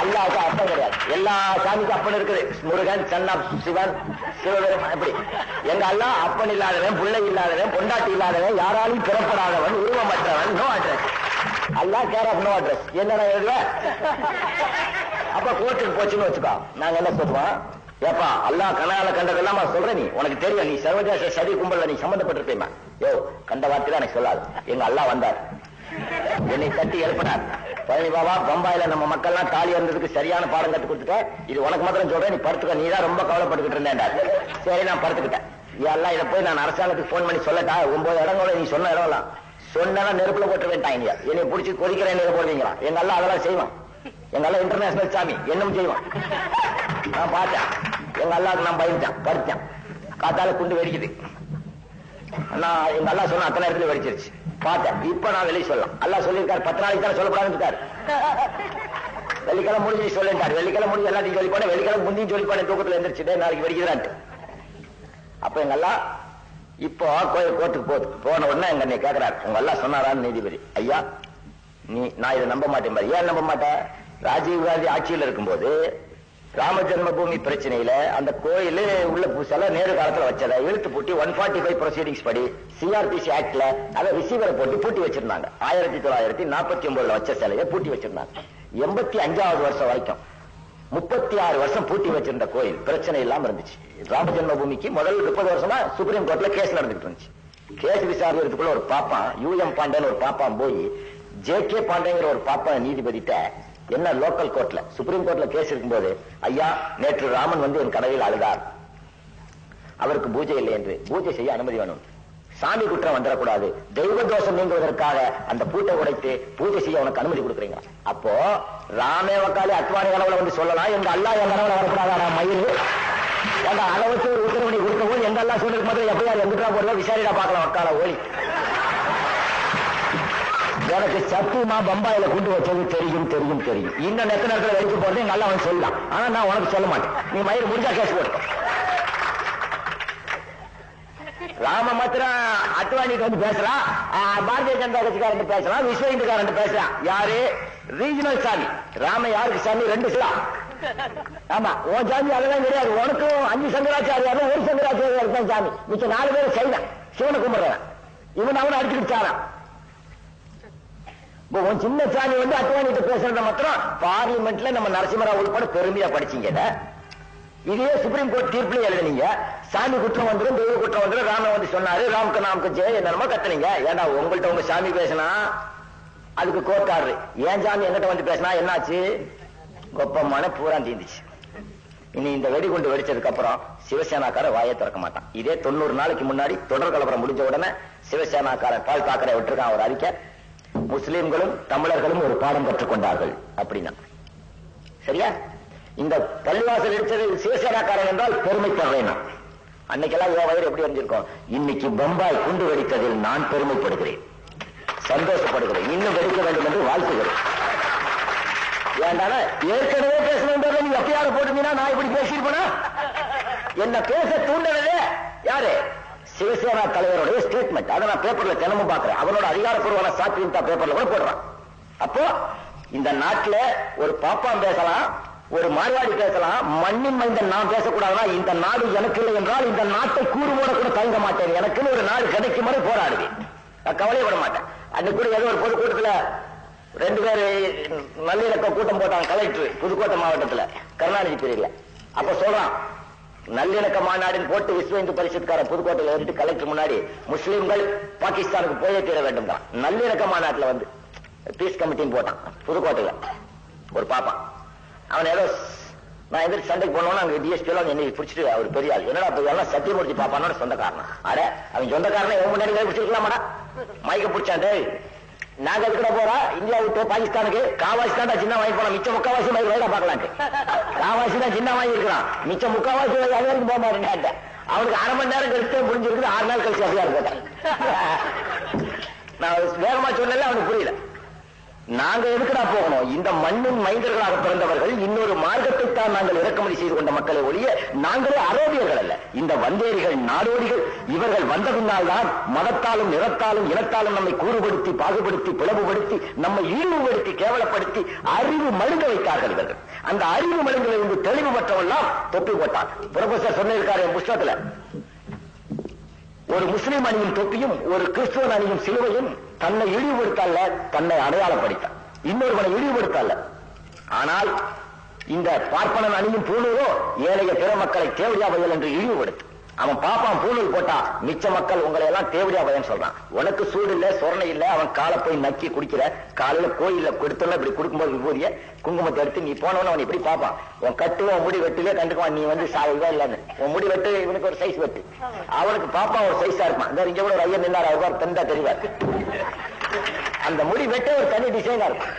அல்லாவுக்கு அப்பன் கிடையாது, எல்லா சாமிக்கும் அப்பன் இருக்குது. முருகன், சன்னா, சிவன், சிவபெருமான், எப்படி எங்க அல்லா அப்பன் இல்லாதவன், பிள்ளை இல்லாதவன், பொண்டாட்டி இல்லாதவன், யாராலையும் பிறப்படாதவன், உருவமற்றவன், no address. Allah care of no address. என்னடா எழுதுவ, அப்ப கோர்ட்டுக்கு போச்சுன்னு வச்சுக்கோ, நாங்க என்ன சொல்லுவோம், ஏப்பா அல்லா கனால கண்டதெல்லாம் சொல்ற, நீ உனக்கு தெரியும், நீ சர்வதேச சதி கும்பல்ல நீ சம்பந்தப்பட்டிருப்பேமா, யோ கண்ட வார்த்தை எனக்கு சொல்லாது. எங்க அல்லா வந்தார், என்னை தட்டி எழுப்பினார், பழனி பாபா பம்பாயில நம்ம மக்கள்லாம் தாலி வந்ததுக்கு சரியான பாடம் கத்து கொடுத்துட்ட, இது உனக்கு மாத்திரம் சொல்றேன், நீ படுத்துக்க, நீ தான் ரொம்ப கவலைப்பட்டுக்கிட்டு இருந்தேன்டா. சரி நான் படுத்துக்கிட்டேன். எல்லாம் இதை போய் நான் அரசாங்கத்துக்கு போன் பண்ணி சொல்லட்டா, 9 இடங்கள நீ சொன்ன இடம்லாம் சொன்னா நெருப்புல போட்டு வேண்டாங்க, என்னை பிடிச்சி கொதிக்கிற எண்ணெயில போடுவீங்களா, எங்கெல்லாம் அதெல்லாம் செய்வான். எங்கெல்லாம் இன்டர்நேஷனல் சாமி என்னும் செய்வான். நான் பார்த்தேன், எங்க அல்லாவுக்கு நான் பயந்துட்டேன், படுத்தேன். காத்தால குண்டு வெடிக்குது, நான் எங்க அல்லா சொன்ன அத்தனை இடத்துல வெடிச்சிருச்சு பார்த்தேன். இப்ப நான் வெளியே சொல்லலாம், அல்லா சொல்லியிருக்காரு 10 நாளைக்கு தான் சொல்லக்கூடாதுன்னு இருக்காரு. வெள்ளிக்கிழமை முடிஞ்சு சொல்லிட்டாரு, வெள்ளிக்கிழமை முடிஞ்சு எல்லாத்தையும் சொல்லி போனேன், வெள்ளிக்கிழமை முந்தையும் சொல்லி போனேன், தூக்கத்துல எந்திரிச்சுட்டே நாளைக்கு வெடிக்கிறான்ட்டு. அப்ப எங்க அல்லா இப்போ கோயில் கோர்ட்டுக்கு போன உடனே எங்க நீ கேட்கிறாரு, உங்க அல்லா சொன்னாரான்னு நீதிபதி, ஐயா நான் இதை நம்ப மாட்டேன் பாரு. ஏன் நம்ப மாட்டேன், ராஜீவ் காந்தி ஆட்சியில் இருக்கும்போது ராம ஜென்மபூமி பிரச்சனையில அந்த கோயில் உள்ள பூசல நேரு காலத்துல வச்சதை இழுத்து பூட்டி 145 ப்ரொசீடிங்ஸ் படி சிஆர்பிசி ஆக்ட்ல அதை ரிசீவரை போட்டு பூட்டி வச்சிருந்தாங்க. 1949 வச்ச சிலையை பூட்டி வச்சிருந்தாங்க. 85வது வருஷம் வரைக்கும் 36 வருஷம் பூட்டி வச்சிருந்த கோயில் பிரச்சனை இல்லாம இருந்துச்சு. ராம ஜென்மபூமிக்கு முதல் 30 வருஷமா சுப்ரீம் கோர்ட்ல கேஸ் நடந்துட்டு இருந்துச்சு. கேஸ் விசாரிக்கிறதுக்குள்ள ஒரு பாப்பா யூஎம் பாண்டேன்னு ஒரு பாப்பான் போய் ஜே.கே. பாண்டேங்கிற ஒரு பாப்பா நீதிபதிட்ட என்ன லோக்கல் கோர்ட்ல சுப்ரீம் கோர்ட்ல கேஸ் இருக்கும்போது, ஐயா நேற்று ராமன் வந்து என் கனவில் அழுதார், அவருக்கு பூஜை இல்லை என்று பூஜை செய்ய அனுமதி வேணும், சாமி குற்றம் வந்துடக்கூடாது, தெய்வ தோஷம் நீங்குவதற்காக அந்த பூட்டை உடைத்து பூஜை செய்ய உனக்கு அனுமதி கொடுக்குறீங்க. அப்போ ராமே வக்காலி அத்வானி கனவுல வந்து சொல்லலாம், எங்க அல்லா என் கனவுல வரக்கூடாதா மயில், ஏண்டா அதை வச்சு ஒரு உத்தரவணி கொடுக்கவும் எங்க அல்லா சொல்லிருக்கு மாதிரி எப்படியா எங்கிட்டா போடுவா விசாரிடா பார்க்கலாம் வக்கால ஓலி. எனக்கு சத்தியமா பம்பாயில குண்டு வச்சது தெரியும் தெரியும் தெரியும். இந்த நெத்த நேரத்தில் வெடிக்க போறது எங்க அல்லா அவன் சொல்லலாம், ஆனா நான் உனக்கு சொல்ல மாட்டேன், நீ மயிர் முடிஞ்சா கேஸ் போட்டு. ராம மாத்திரம் அத்வானிக்கு வந்து பேசலாம், பாரதிய ஜனதா கட்சிக்காரன் பேசலாம், விஸ்வ இந்துக்காரன் பேசலாம். யாரு ரீஜனல் சாமி, ராம யாருக்கு சாமி 2 சிலா. ஆமா உன் சாமி அதெல்லாம் கிடையாது, உனக்கும் 5 சங்கராச்சாரியாரும் 1 சங்கராச்சாரியாருக்கு தான் சாமி, மிச்சம் 4 பேரும் செய்தான் சிவனை கும்பிடுறவன். இவன் அவனை அடிச்சுக்கிட்டு சாரான். உன் சின்ன சாமி வந்து அத்வானிட்டு பேசுறத மாத்திரம் பார்லிமெண்ட்ல நம்ம நரசிம்மராவ் உட்பட பெருமையா படிச்சீங்க. இதே சுப்ரீம் கோர்ட் தீர்ப்புல எழுதுனீங்க, சாமி குற்றம் வந்துடும் தெய்வ குற்றம் வந்துடும், ராம வந்து சொன்னாரு ராம்க்கு நாமக்கு ஜெய என்னமோ கத்துனீங்க. ஏன்னா உங்கள்கிட்ட உங்க சாமி பேசினா அதுக்கு கோர்ட் ஆடுறது, ஏன் சாமி எங்கிட்ட வந்து பேசினா என்னாச்சு, கொப்பமான பூரா தீந்துச்சு. இனி இந்த வெடிகுண்டு வெடிச்சதுக்கு அப்புறம் சிவசேனாக்கார வாயை திறக்க மாட்டான். இதே 90 நாளைக்கு முன்னாடி தொடர் கலவரம் முடிஞ்ச உடனே சிவசேனாக்காரன் பால் தாக்கரை விட்டுருக்கான் ஒரு அறிக்கை, முஸ்லிம்களும் தமிழர்களும் ஒரு பாடம் கற்றுக்கொண்டார்கள் அப்படின்னா. சரியா, இந்த பள்ளிவாசல் இடிச்சது சிவசேனாக்காரன் என்றால் பெருமை தர்றேன். அன்னைக்கெல்லாம் என் வயிறு எப்படி அறிஞ்சிருக்கோம், இன்னைக்கு பம்பாய் குண்டு வெடித்ததில் நான் பெருமைப்படுகிறேன், சந்தோஷப்படுகிறேன், இன்னும் வெடிக்க வேண்டும் என்று வாழ்த்துகிறேன். ஏண்டான ஏற்கனவே பேசணும், நீ எப்பயாவது போட்டுங்கன்னா நான் இப்படி பேசியிருப்பேனா, என்ன பேச தூண்டவே யாரு சிவசேனா தலைவருடைய ஸ்டேட்மெண்ட். அதை நான் பேப்பர்ல தினமும் பார்க்கிறேன். அவனோட அதிகாரப்பூர்வமான சாட்சியம் பேப்பர்ல கூட போடுறான். அப்போ இந்த நாட்டில் ஒரு பாப்பான் பேசலாம், ஒரு மார்வாடி பேசலாம், மண்ணின் மைந்தன் நான் பேசக்கூடாதுன்னா இந்த நாடு எனக்கு இல்லை என்றால் இந்த நாட்டை கூறுவோட கூட தங்க மாட்டேன். எனக்குன்னு ஒரு நாடு கிடைக்கும் மாதிரி போராடுவேன். நான் கவலைப்பட மாட்டேன். அன்னைக்கு கூட ஏதோ ஒரு பொதுக்கூட்டத்தில் 2 பேர் நல்லிணக்க கூட்டம் போட்டாங்க கலெக்டர் புதுக்கோட்டை மாவட்டத்தில் கருணாநிதி பீரியட்ல. அப்ப சொல்றான் நல்லிணக்க மாநாடுன்னு போட்டு விஸ்வ இந்து பரிஷத்கார புதுக்கோட்டையில் ஏறிட்டு கலெக்டர் முன்னாடி முஸ்லீம்கள் பாகிஸ்தானுக்கு போயே தீர வேண்டும் தான். நல்லிணக்க மாநாட்டில் வந்து பீஸ் கமிட்டின்னு போட்டான் புதுக்கோட்டையில ஒரு பாப்பா. அவன் ஏதோ நான் எதிர்த்து சண்டைக்கு போனோம்னா அங்க டிஎஸ்பி எல்லாம் என்னை பிடிச்சிட்டு அவர் பெரிய ஆள் என்னடா பெரிய சத்தியமூர்த்தி பாப்பானோட சொந்தக்காரனா. அட அவன் சொந்தக்காரனை எவன் முன்னாடி பிடிச்சிருக்கலாமாடா மைக்க பிடிச்சாண்டே. நாங்க எதுக்கிட போறா இந்தியா விட்டு பாகிஸ்தானுக்கு காவாசி தான் சின்ன வாங்கி போனோம். மிச்ச முக்காவாசி மாதிரி வேலை பார்க்கலான்ட்டு காவாசி தான் சின்ன வாங்கி இருக்கிறான். மிச்ச முக்காவாசி அமெரிக்கு போக மாட்டேன். அவனுக்கு 1/2 மணி நேரம் கழிச்சு புரிஞ்சிருக்கு. 6 நாள் கழிச்சு அப்படியா இருக்கேன். நான் வேகமா சொன்னல அவனுக்கு புரியல. நாங்க எதுக்குடா போகணும்? இந்த மண்ணின் மைந்தர்களாக பிறந்தவர்கள் இன்னொரு மார்க்கத்தை தான் நாங்கள் இறக்குமதி செய்து கொண்ட மக்களை ஒழிய நாங்களே அரோபியர்கள் அல்ல. இந்த வந்தேரிகள் நாடோடிகள் இவர்கள் வந்த பின்னால் தான் மதத்தாலும் நிறத்தாலும் இனத்தாலும் நம்மை கூறுபடுத்தி பாகுபடுத்தி பிளவுபடுத்தி நம்மை இழிவுபடுத்தி கேவலப்படுத்தி அறிவு மழுங்க வைத்தார்கள் இவர்கள். அந்த அறிவு மழுங்கில் இருந்து தெளிவு பெற்றவெல்லாம் தொப்பி போட்டார். புரொஃபசர் சொன்னிருக்காரு என் புத்தகத்துல, ஒரு முஸ்லிம் அணியும் தொப்பியும் ஒரு கிறிஸ்துவன் அணியும் சிலுவையும் தன்னை இழிவுபடுத்தல்ல, தன்னை அடையாளப்படுத்த இன்னொருவனை இழிவுபடுத்தல்ல. ஆனால் இந்த பார்ப்பனன் அணியும் பூணூரோ ஏழைய பிற மக்களை தேவடியா வயல் என்று இழிவுபடுத்து. அவன் பாப்பான் பூணூல் போட்டா மிச்ச மக்கள் உங்களை எல்லாம் தேவடியா வயல் சொல்றான். உனக்கு சூடு இல்ல சொரணை இல்ல. அவன் காலை போய் நக்கி குடிக்கிற காலையில கோயில்ல கொடுத்தோம்னா இப்படி கொடுக்கும்போது விபூதிய குங்குமத்தை எடுத்து நீ போனவன அவன் இப்படி பாப்பான். உன் கட்டு உன் முடி வெட்டுவே கண்டுக்குவான். நீ வந்து சாவா இல்லன்னு உன் முடி வெட்டு இவனுக்கு ஒரு சைஸ் வெட்டு. அவனுக்கு பாப்பா ஒரு சைஸா இருப்பான். இந்த இங்க கூட ஒரு ஐயன் நின்னார். அவர் தந்தா தெரிவார். அந்த முடி வெட்ட ஒரு தனி டிசைனா இருக்கும்.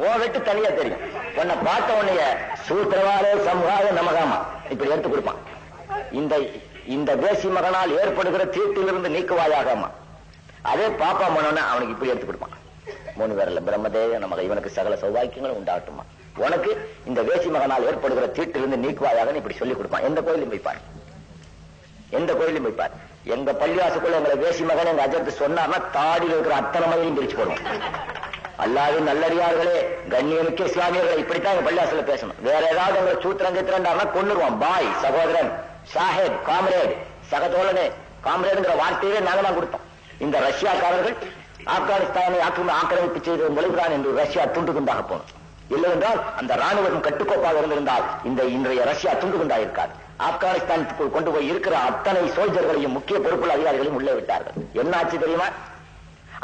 உன் வெட்டு தனியா தெரியும். உன்னை பார்த்த உன்னைய சூத்திரவாரே சமுகாய நமகாமா இப்படி எடுத்து கொடுப்பான். இந்த தேசி மகனால் ஏற்படுகிற தீட்டிலிருந்து நீக்குவாயாகமா. அதே பாப்பா மனோன்னா அவனுக்கு இப்படி எடுத்து கொடுப்பான். 3 பேர்ல பிரம்மதேவ நமக்கு இவனுக்கு சகல சௌபாக்கியங்களும் உண்டாகட்டுமா. உனக்கு இந்த வேசி மகனால் ஏற்படுகிற தீட்டிலிருந்து நீக்குவாயாக இப்படி சொல்லி கொடுப்பான். எந்த கோயிலும் வைப்பார், எந்த கோயிலும் வைப்பார். எங்க பள்ளிவாசுக்குள்ள எங்களை வேசி மகன் எங்க அஜத்து சொன்னார்னா தாடியில் இருக்கிற அத்தனை மயிலையும் பிரிச்சு போடுவோம். அல்லாவின் நல்லடியார்களே கண்ணியமிக்க இஸ்லாமியர்களை இப்படித்தான் எங்க பள்ளிவாசல பேசணும். வேற ஏதாவது எங்களை சூத்திரம் சித்திரண்டாருன்னா கொன்னுருவோம். பாய், சகோதரன், சாஹேப், காம்ரேட், சகதோழனே, காம்ரேடுங்கிற வார்த்தையே நாங்க தான் கொடுத்தோம். இந்த ரஷ்யாக்காரர்கள் ஆப்கானிஸ்தானை ஆக்கிரமிப்பு செய்து விளைகிறான் என்று ரஷ்யா துண்டு துண்டாக போனோம். இல்லை என்றால் அந்த ராணுவம் கட்டுக்கோப்பாக இருந்திருந்தால் இன்றைய ரஷ்யா துண்டு துண்டாக இருக்காது. ஆப்கானிஸ்தானுக்குள் கொண்டு போய் இருக்கிற அத்தனை சோல்ஜர்களையும் முக்கிய பொறுப்புள்ள அதிகாரிகளையும் உள்ளே விட்டார்கள். என்ன ஆச்சு தெரியுமா?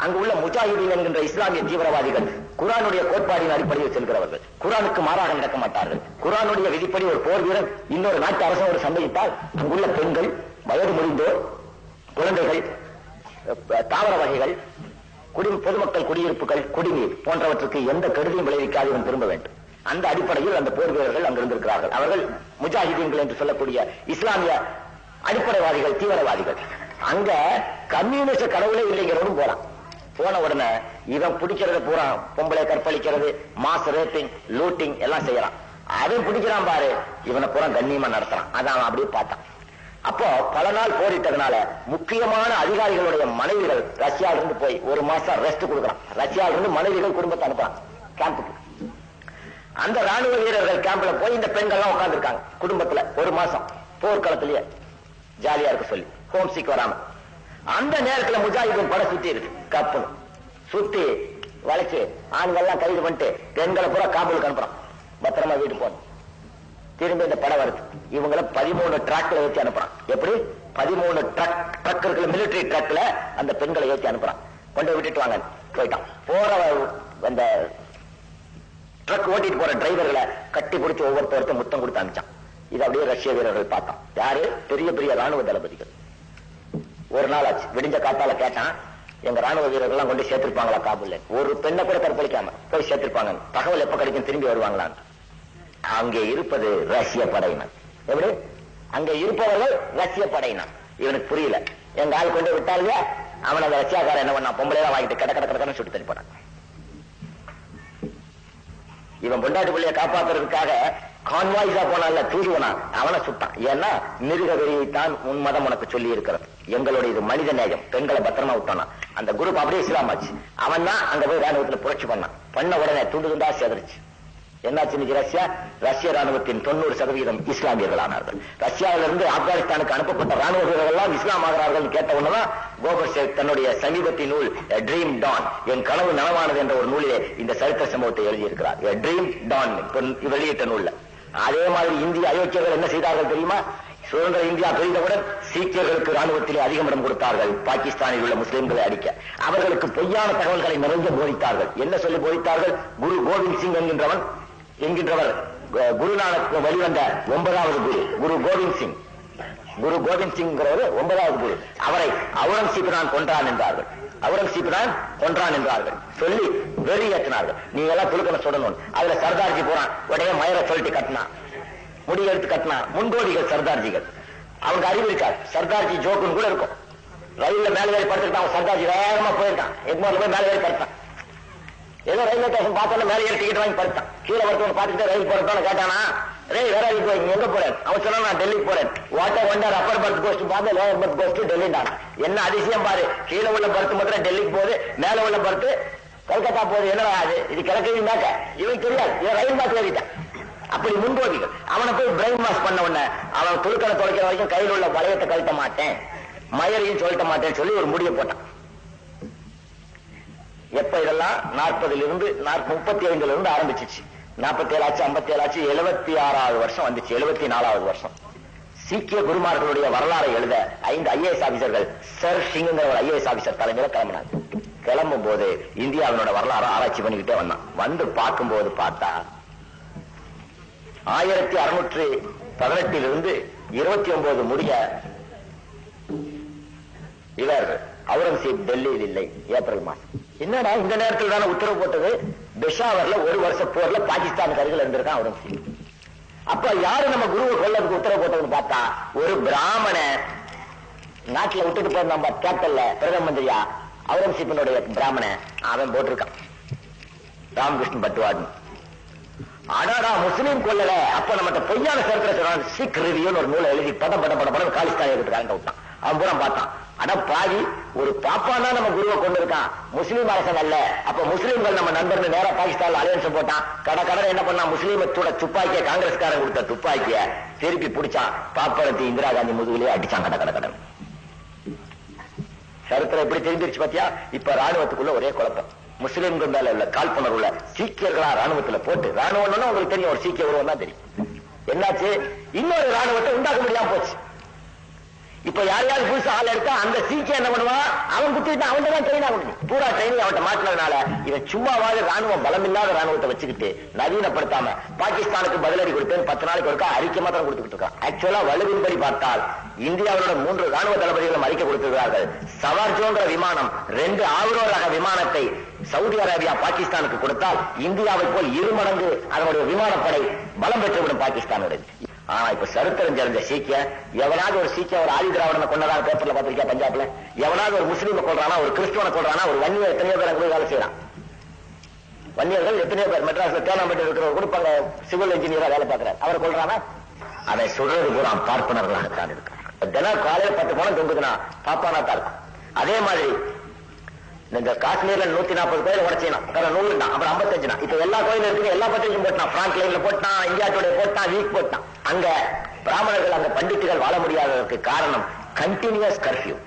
அங்கு உள்ள முஜாஹிதீன் என்கின்ற இஸ்லாமிய தீவிரவாதிகள் குரானுடைய கோட்பாடின் அடிப்படையில் செல்கிறவர்கள். குரானுக்கு மாறாக நடக்க மாட்டார்கள். குரானுடைய விதிப்படி ஒரு போர் வீரன் இன்னொரு நாட்டு அரசோடு சண்டையிட்டால் அங்குள்ள பெண்கள், வயது முறிந்தோர், குழந்தைகள், தாவர வகைகள், பொதுமக்கள் குடியிருப்புகள், குடிநீர் போன்றவற்றுக்கு எந்த கெடுதியும் விளைவிக்காது இவன் திரும்ப வேண்டும். அந்த அடிப்படையில் அந்த போர் வீரர்கள் அங்கிருந்திருக்கிறார்கள். அவர்கள் முஜாஹிதீன்கள் என்று சொல்லக்கூடிய இஸ்லாமிய அடிப்படைவாதிகள், தீவிரவாதிகள். அங்க கம்யூனிஸ்ட் கடவுளே இல்லைங்கிறோடும் போறான். போன உடனே இவன் பிடிக்கிறது பூரா பொம்பளை கற்பழிக்கிறது, மாஸ் ரேப்பிங், லூட்டிங் எல்லாம் செய்யறான். அவன் பிடிக்கிறான் பாரு, இவனை பூரா கண்ணியமா நடத்துறான். அதான் அவன் அப்படியே பார்த்தான். அப்போ பல நாள் போரிட்டதுனால முக்கியமான அதிகாரிகளுடைய மனைவிகள் ரஷ்யாவிலிருந்து போய் 1 மாசம் ரெஸ்ட் கொடுக்குறான். ரஷ்யாவிலிருந்து மனைவிகள் குடும்பத்தை அனுப்புறான் கேம்புக்கு. அந்த ராணுவ வீரர்கள் கேம்ப்ல போய் இந்த பெண்கள்லாம் உட்கார்ந்து இருக்காங்க குடும்பத்துல 1 மாசம் போர்க்களத்திலேயே ஜாலியா இருக்க சொல்லி, ஹோம் சிக் வராம. அந்த நேரத்தில் முஜாஹிதீன் படம் சுத்தி இருக்கு. கப்பு சுத்தி வளைச்சு ஆண்கள்லாம் கைது பண்ணிட்டு பெண்களை பூரா காபூலுக்கு அனுப்புறான். பத்திரமா வீட்டுக்கு போகணும். திரும்பி இந்த படம் வருது. இவங்களை 13 ட்ராக்ல ஏற்றி அனுப்புறான். எப்படி? 13 ட்ரக் இருக்கிற மிலிட்டரி ட்ரக்ல அந்த பெண்களை ஏற்றி அனுப்புறான். கொண்டு விட்டுட்டு வாங்க போயிட்டான். போற அந்த ட்ரக் ஓட்டிட்டு போற டிரைவர்களை கட்டி பிடிச்சி ஒவ்வொருத்தருக்கும் முத்தம் கொடுத்து அனுப்பிச்சான். இது அப்படியே ரஷ்ய வீரர்கள் பார்த்தான். யாரு? பெரிய பெரிய ராணுவ தளபதிகள். ஒரு நாள் ஆச்சு. விடிஞ்ச காத்தால கேட்டான், எங்க ராணுவ வீரர்கள் கொண்டு சேர்த்திருப்பாங்களா காபூல்ல? ஒரு பெண்ணை கூட கற்பழிக்காம போய் சேர்த்திருப்பாங்க. தகவல் எப்ப கிடைக்கும், திரும்பி வருவாங்களான்னு. அங்கே இருப்பது ரஷ்ய படையினர். எப்படி? அங்க இருப்பவர்கள் ரஷ்ய படையினர். இவனுக்கு புரியல. எங்க ஆள் கொண்டு விட்டாங்க. அவன் அந்த ரஷ்யாக்காரன் என்ன பண்ணா, பொம்பளையா வாங்கிட்டு கட கட கடன்னு சுட்டு தள்ளி போனான். இவன் பொண்டாட்டி பிள்ளைய காப்பாத்துறதுக்காக கான்வாய்ஸா போனால தூதுவனா அவனை சுட்டான். ஏன்னா மிருக வெறியைத்தான் உன் மதம் உனக்கு சொல்லி இருக்கிறது. எங்களுடைய இது மனித நேயம். பெண்களை பத்திரமா விட்டானா. அந்த குரூப் அப்படியே இஸ்லாம் ஆச்சு. அவன் தான் அங்க போய் ராணுவத்தில் புரட்சி பண்ணான். பண்ண உடனே துண்டு துண்டா சேதரிச்சு. என்னாச்சு இன்னைக்கு ரஷ்ய ராணுவத்தின் 90% இஸ்லாமியர்களானார்கள். ரஷ்யாவிலிருந்து ஆப்கானிஸ்தானுக்கு அனுப்பப்பட்ட ராணுவ வீரர்கள் எல்லாம் இஸ்லாம் ஆகிறார்கள் கேட்ட உடனேதான் கோபர்சேவ் தன்னுடைய சமீபத்தின் நூல் ட்ரீம் டான், என் கனவு நனவானது என்ற ஒரு நூலிலே இந்த சரித்திர சம்பவத்தை எழுதியிருக்கிறார். ட்ரீம் டான் வெளியிட்ட நூல்ல. அதே மாதிரி இந்திய அயோக்கியர்கள் என்ன செய்தார்கள் தெரியுமா? சுதந்திர இந்தியா பிரிந்தவுடன் சீக்கியர்களுக்கு ராணுவத்திலே அதிகம் இடம் கொடுத்தார்கள். பாகிஸ்தானில் உள்ள முஸ்லிம்களை அடிக்க அவர்களுக்கு பொய்யான தகவல்களை நிறைய போதித்தார்கள். என்ன சொல்லி போதித்தார்கள்? குரு கோவிந்த் சிங் என்கின்றவர் குருநானக் வெளிவந்த 9வது குரு, குரு கோவிந்த் சிங். குரு கோவிந்த் சிங் 9வது குரு. அவரை அவுரங்கசீப் தான் கொன்றான் என்றார்கள். அவுரங்கசீப் தான் கொன்றான் என்றார்கள் சொல்லி வெறியேற்றினார்கள். நீங்க எல்லாம் துலுக்கணும் சொல்லணும். அதுல சர்தார்ஜி போறான். உடனே மயரை சொல்லிட்டு கட்டினான், முடி எடுத்து கட்டினா. முன்கோடிகள் சர்தார்ஜிகள். அவங்க அறிவு இருக்காது. சர்தார்ஜி ஜோக்குன்னு கூட இருக்கும். ரயில்ல மேல ஏறி படுத்துட்டான். சர்தார்ஜி வேகமா போயிருக்கான். எக்மோர்ல போய் மேல ஏறி படுத்தான். ஏதோ ரயில்வே ஸ்டேஷன் பார்த்தோன்னா மேல ஏறி டிக்கெட் வாங்கி படுத்தான். கீழே வரத்தவங்க பார்த்துட்டு ரயில் போறதோன்னு கேட்டானா, வேற எங்க போறேன்? அவன் சொன்னா நான் டெல்லிக்கு போறேன். What a wonder upper berth ghost பார்த்து லோவர் பர்த் கோஸ்ட் டெல்லிண்டான். என்ன அதிசயம் பாரு. கீழே உள்ள பர்த் மாத்திரம் டெல்லிக்கு போகுது, மேல உள்ள பர்த் கல்கத்தா போகுது. என்னடா அது? இது கிழக்கு மேக்க. இவன் தெரியாது. இவன் ரயில் பார்த்து ஏறிட்டான். அப்படி முன்போதிகள். அவனை போய் பிரெயின் வாஷ் பண்ண உடனே அவன் துருக்கனை தொலைக்கிற வரைக்கும் கையில் உள்ள வளையத்தை கழட்ட மாட்டேன், மயரையும் சொல்லிட்ட மாட்டேன்னு சொல்லி ஒரு முடிவை போட்டான். எப்ப இதெல்லாம் 40லிருந்து 35ல இருந்து ஆரம்பிச்சிச்சு. 47 ஆச்சு, 57 ஆச்சு, 76வது வருஷம் வந்துச்சு. 74வது வருஷம் சீக்கிய குருமார்களுடைய வரலாறை எழுத 5 IAS ஆபீசர்கள் சர் சிங்கிற ஒரு IAS ஆபீசர் தலைமையில கிளம்பினாங்க. கிளம்பும் போது இந்தியாவினோட வரலாறு ஆராய்ச்சி பண்ணிக்கிட்டே வந்தான். வந்து பார்க்கும்போது பார்த்தா 1618 29 முடிய இவர் அவுரங்கசீப் டெல்லியில் இல்லை. ஏப்ரல் மாசம். என்னடா இந்த நேரத்தில் தானே உத்தரவு போட்டது? பெஷாவர்ல ஒரு வருஷ போர்ல பாகிஸ்தானுக்கு அருகில் இருந்திருக்கான் அவுரங்கசீப். அப்ப யாரு நம்ம குருவை கொல்லதுக்கு உத்தரவு போட்டதுன்னு பார்த்தா ஒரு பிராமண நாட்டுல விட்டுட்டு போயிருந்தான். கேப்டல்ல பிரதம மந்திரியா அவுரங்கசீப்பினுடைய பிராமண அவன் போட்டிருக்கான், ராமகிருஷ்ணன் பட்டுவாடு. ஆடாடா முஸ்லீம் கொல்லல. அப்ப நம்ம பொய்யான சரித்திர சொல்றான். சிக் ரிவியூன்னு ஒரு நூலை எழுதி படம் காலிஸ்தான் எடுத்துக்காங்க விட்டான். அவன் பூரா பார்த்தான். ஆனா பாதி ஒரு பாப்பான் தான் நம்ம குருவை கொண்டு இருக்கான், முஸ்லீம் அரசன் அல்ல. அப்ப முஸ்லீம்கள் நம்ம நண்பர்கள் நேரா பாகிஸ்தான்ல அலையன்ஸ் போட்டான். கடை என்ன பண்ணா, முஸ்லீமத்தோட துப்பாக்கிய காங்கிரஸ்காரன் கொடுத்த துப்பாக்கிய திருப்பி பிடிச்சான். பாப்பரத்தி இந்திரா காந்தி முதுகிலே அடிச்சான். கடன் சரித்திரம் எப்படி தெரிஞ்சிருச்சு பாத்தியா? இப்ப ராணுவத்துக்குள்ள ஒரே குழப்பம். முஸ்லீம்கள் மேல உள்ள காழ்ப்புணர்வுல சீக்கியர்களா ராணுவத்துல போட்டு, ராணுவம்னா உங்களுக்கு தெரியும், ஒரு சீக்கிய உருவம் தான் தெரியும். என்னாச்சு? இன்னொரு ராணுவத்தை உண்டாக்க முடியாம போச்சு. இப்ப யாரையாவது புதுசா ஆள் எடுத்தா அந்த சீக்கிய என்ன பண்ணுவான்? அவன் குத்திட்டு அவன் தான் ட்ரெயின் ஆகணும். பூரா ட்ரைனிங் அவன் மாற்றினதுனால இவன் சும்மாவாது ராணுவம் பலம் இல்லாத ராணுவத்தை வச்சுக்கிட்டு நவீனப்படுத்தாம பாகிஸ்தானுக்கு பதிலடி கொடுத்தேன் 10 நாளைக்கு ஒருக்கா அறிக்கை மாத்திரம் கொடுத்துக்கிட்டு இருக்கான். ஆக்சுவலா வலுவின்படி பார்த்தால் இந்தியாவோட 3 ராணுவ தளபதிகளும் அறிக்கை கொடுத்திருக்கிறார்கள். சவார்ஜோன்ற விமானம் 2 ஆவ்ரோ ரக விமானத்தை சவுதி அரேபியா பாகிஸ்தானுக்கு கொடுத்தால் இந்தியாவை போல் 2 மடங்கு அதனுடைய விமானப்படை பலம் பெற்றுவிடும் பாகிஸ்தானுடைய. ஆனா இப்ப சரித்திரம் தெரிஞ்ச சீக்கிய எவனாவது ஒரு சீக்கிய ஒரு ஆதி திராவிடனை கொண்டதாக பேப்பர்ல பார்த்திருக்கா? பஞ்சாப்ல எவனாவது ஒரு முஸ்லீமை கொள்றானா, ஒரு கிறிஸ்துவனை கொள்றானா? ஒரு வன்னியர் எத்தனையோ பேர் அங்க போய் வேலை செய்யறான். வன்னியர்கள் எத்தனையோ பேர் மெட்ராஸ்ல தேனாம்பேட்டை இருக்கிற கொடுப்பாங்க, சிவில் இன்ஜினியரா வேலை பார்க்கிறார். அவரை கொள்றானா? அதை சொல்றது பூரா பார்ப்பனர்களாகத்தான் இருக்கு. தினம் காலையில 10 பணம் தொங்குதுன்னா பாப்பானா தான் இருக்கும். அதே மாதிரி இந்த காஷ்மீர்ல 140 கோயில உடச்சினா 100 தான், அப்புறம் 55 தான். இப்ப எல்லா கோயிலும் இருக்கு, எல்லா பத்திரிகையும் போட்டான். பிராங்க் லைன்ல போட்டான், இந்தியா டுடே போட்டான், வீக் போட்டான். அங்க பிராமணர்கள், அங்க பண்டிட்டுகள் வாழ முடியாததற்கு காரணம் கண்டினியூஸ் கர்ஃபியூ.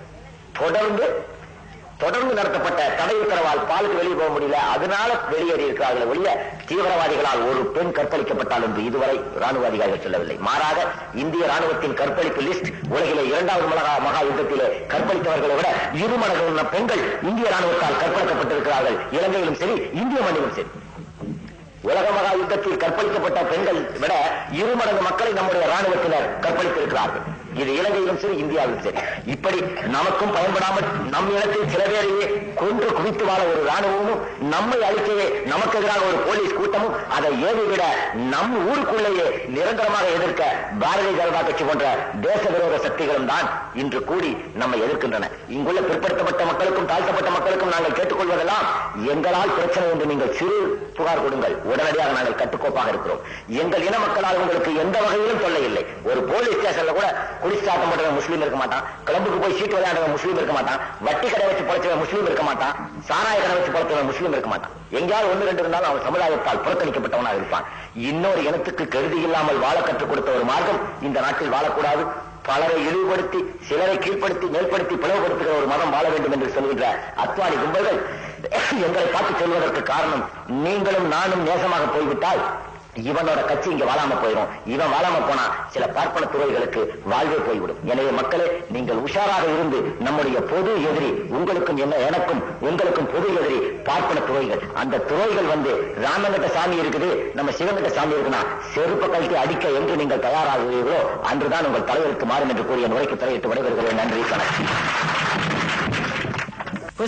தொடர்ந்து நடத்தப்பட்ட தடை உத்தரவால் பாலுக்கு வெளியே போக முடியல. அதனால வெளியேறி இருக்கிறார்கள் ஒழிய தீவிரவாதிகளால் ஒரு பெண் கற்பழிக்கப்பட்டால் என்று இதுவரை ராணுவ அதிகாரிகள் சொல்லவில்லை. மாறாக இந்திய ராணுவத்தின் கற்பழிப்பு லிஸ்ட் உலகிலே 2வது மகா யுத்தத்திலே கற்பழித்தவர்களை விட 2 மடங்கு பெண்கள் இந்திய ராணுவத்தால் கற்பழிக்கப்பட்டிருக்கிறார்கள். இலங்கையிலும் சரி, இந்திய மண்ணிலும் சரி. உலக மகா யுத்தத்தில் கற்பழிக்கப்பட்ட பெண்கள் விட 2 மடங்கு மக்களை நம்முடைய ராணுவத்தினர் கற்பழித்திருக்கிறார்கள். இது இலங்கையிலும் சரி, இந்தியாவிலும் சரி. இப்படி நமக்கும் பயன்படாமல் நம் இனத்தில் சில பேரையே கொன்று குவித்து வாழ ஒரு ராணுவமும், நம்மை அழிக்கவே நமக்கு எதிராக ஒரு போலீஸ் கூட்டமும், அதை ஏவி விட நம் ஊருக்குள்ளேயே நிரந்தரமாக எதிர்க்க பாரதிய ஜனதா கட்சி போன்ற தேச விரோத சக்திகளும் தான் இன்று கூடி நம்மை எதிர்க்கின்றன. இங்குள்ள பிற்படுத்தப்பட்ட மக்களுக்கும் தாழ்த்தப்பட்ட மக்களுக்கும் நாங்கள் கேட்டுக்கொள்வதெல்லாம், எங்களால் பிரச்சனை என்று நீங்கள் சிறு புகார் கொடுங்கள், உடனடியாக நாங்கள் கட்டுக்கோப்பாக இருக்கிறோம். எங்கள் இன மக்களால் உங்களுக்கு எந்த வகையிலும் தொல்லை இல்லை. ஒரு போலீஸ் ஸ்டேஷன்ல கூட குடிச்சாட்டம் போட்டவன் முஸ்லீம் இருக்க மாட்டான், கிளம்புக்கு போய் சீட்டு விளையாடுறவன் முஸ்லீம் இருக்க மாட்டான், வட்டி கடை வச்சு பொழைச்சவன் முஸ்லீம் இருக்க மாட்டான், சாராய கடை வச்சு பொழைச்சவன் முஸ்லீம் இருக்க மாட்டான். எங்கேயாவது ஒன்று ரெண்டு இருந்தாலும் அவன் சமுதாயத்தால் புறக்கணிக்கப்பட்டவனாக இருப்பான். இன்னொரு இனத்துக்கு கருதி இல்லாமல் வாழ கற்றுக் கொடுத்த ஒரு மார்க்கம் இந்த நாட்டில் வாழக்கூடாது. பலரை இழிவுபடுத்தி, சிலரை கீழ்ப்படுத்தி, மேற்படுத்தி பிளவுபடுத்துகிற ஒரு மதம் வாழ வேண்டும் என்று சொல்கின்ற அத்வானி கும்பல்கள் எங்களை பார்த்து சொல்வதற்கு காரணம், நீங்களும் நானும் நேசமாக போய்விட்டால் இவனோட கட்சி இங்க வாழாம போயிடும், இவன் வாழாம போனா சில பார்ப்பன துறைகளுக்கு வாழ்வே போய்விடும். எனவே மக்களே, நீங்கள் உஷாராக இருந்து, நம்முடைய பொது எதிரி உங்களுக்கும் எனக்கும் உங்களுக்கும் பொது எதிரி பார்ப்பன துறைகள். அந்த துறைகள் ராமங்கிட்ட சாமி இருக்குது, நம்ம சிவங்கிட்ட சாமி இருக்குன்னா செருப்ப கழட்டி அடிக்க என்று நீங்கள் தயாராகிறீர்களோ அன்றுதான் உங்கள் தலைவருக்கு மாறும் என்று கூறிய நுரைக்கு தலையிட்டு விடைபெறுகிறேன். நன்றி, வணக்கம்.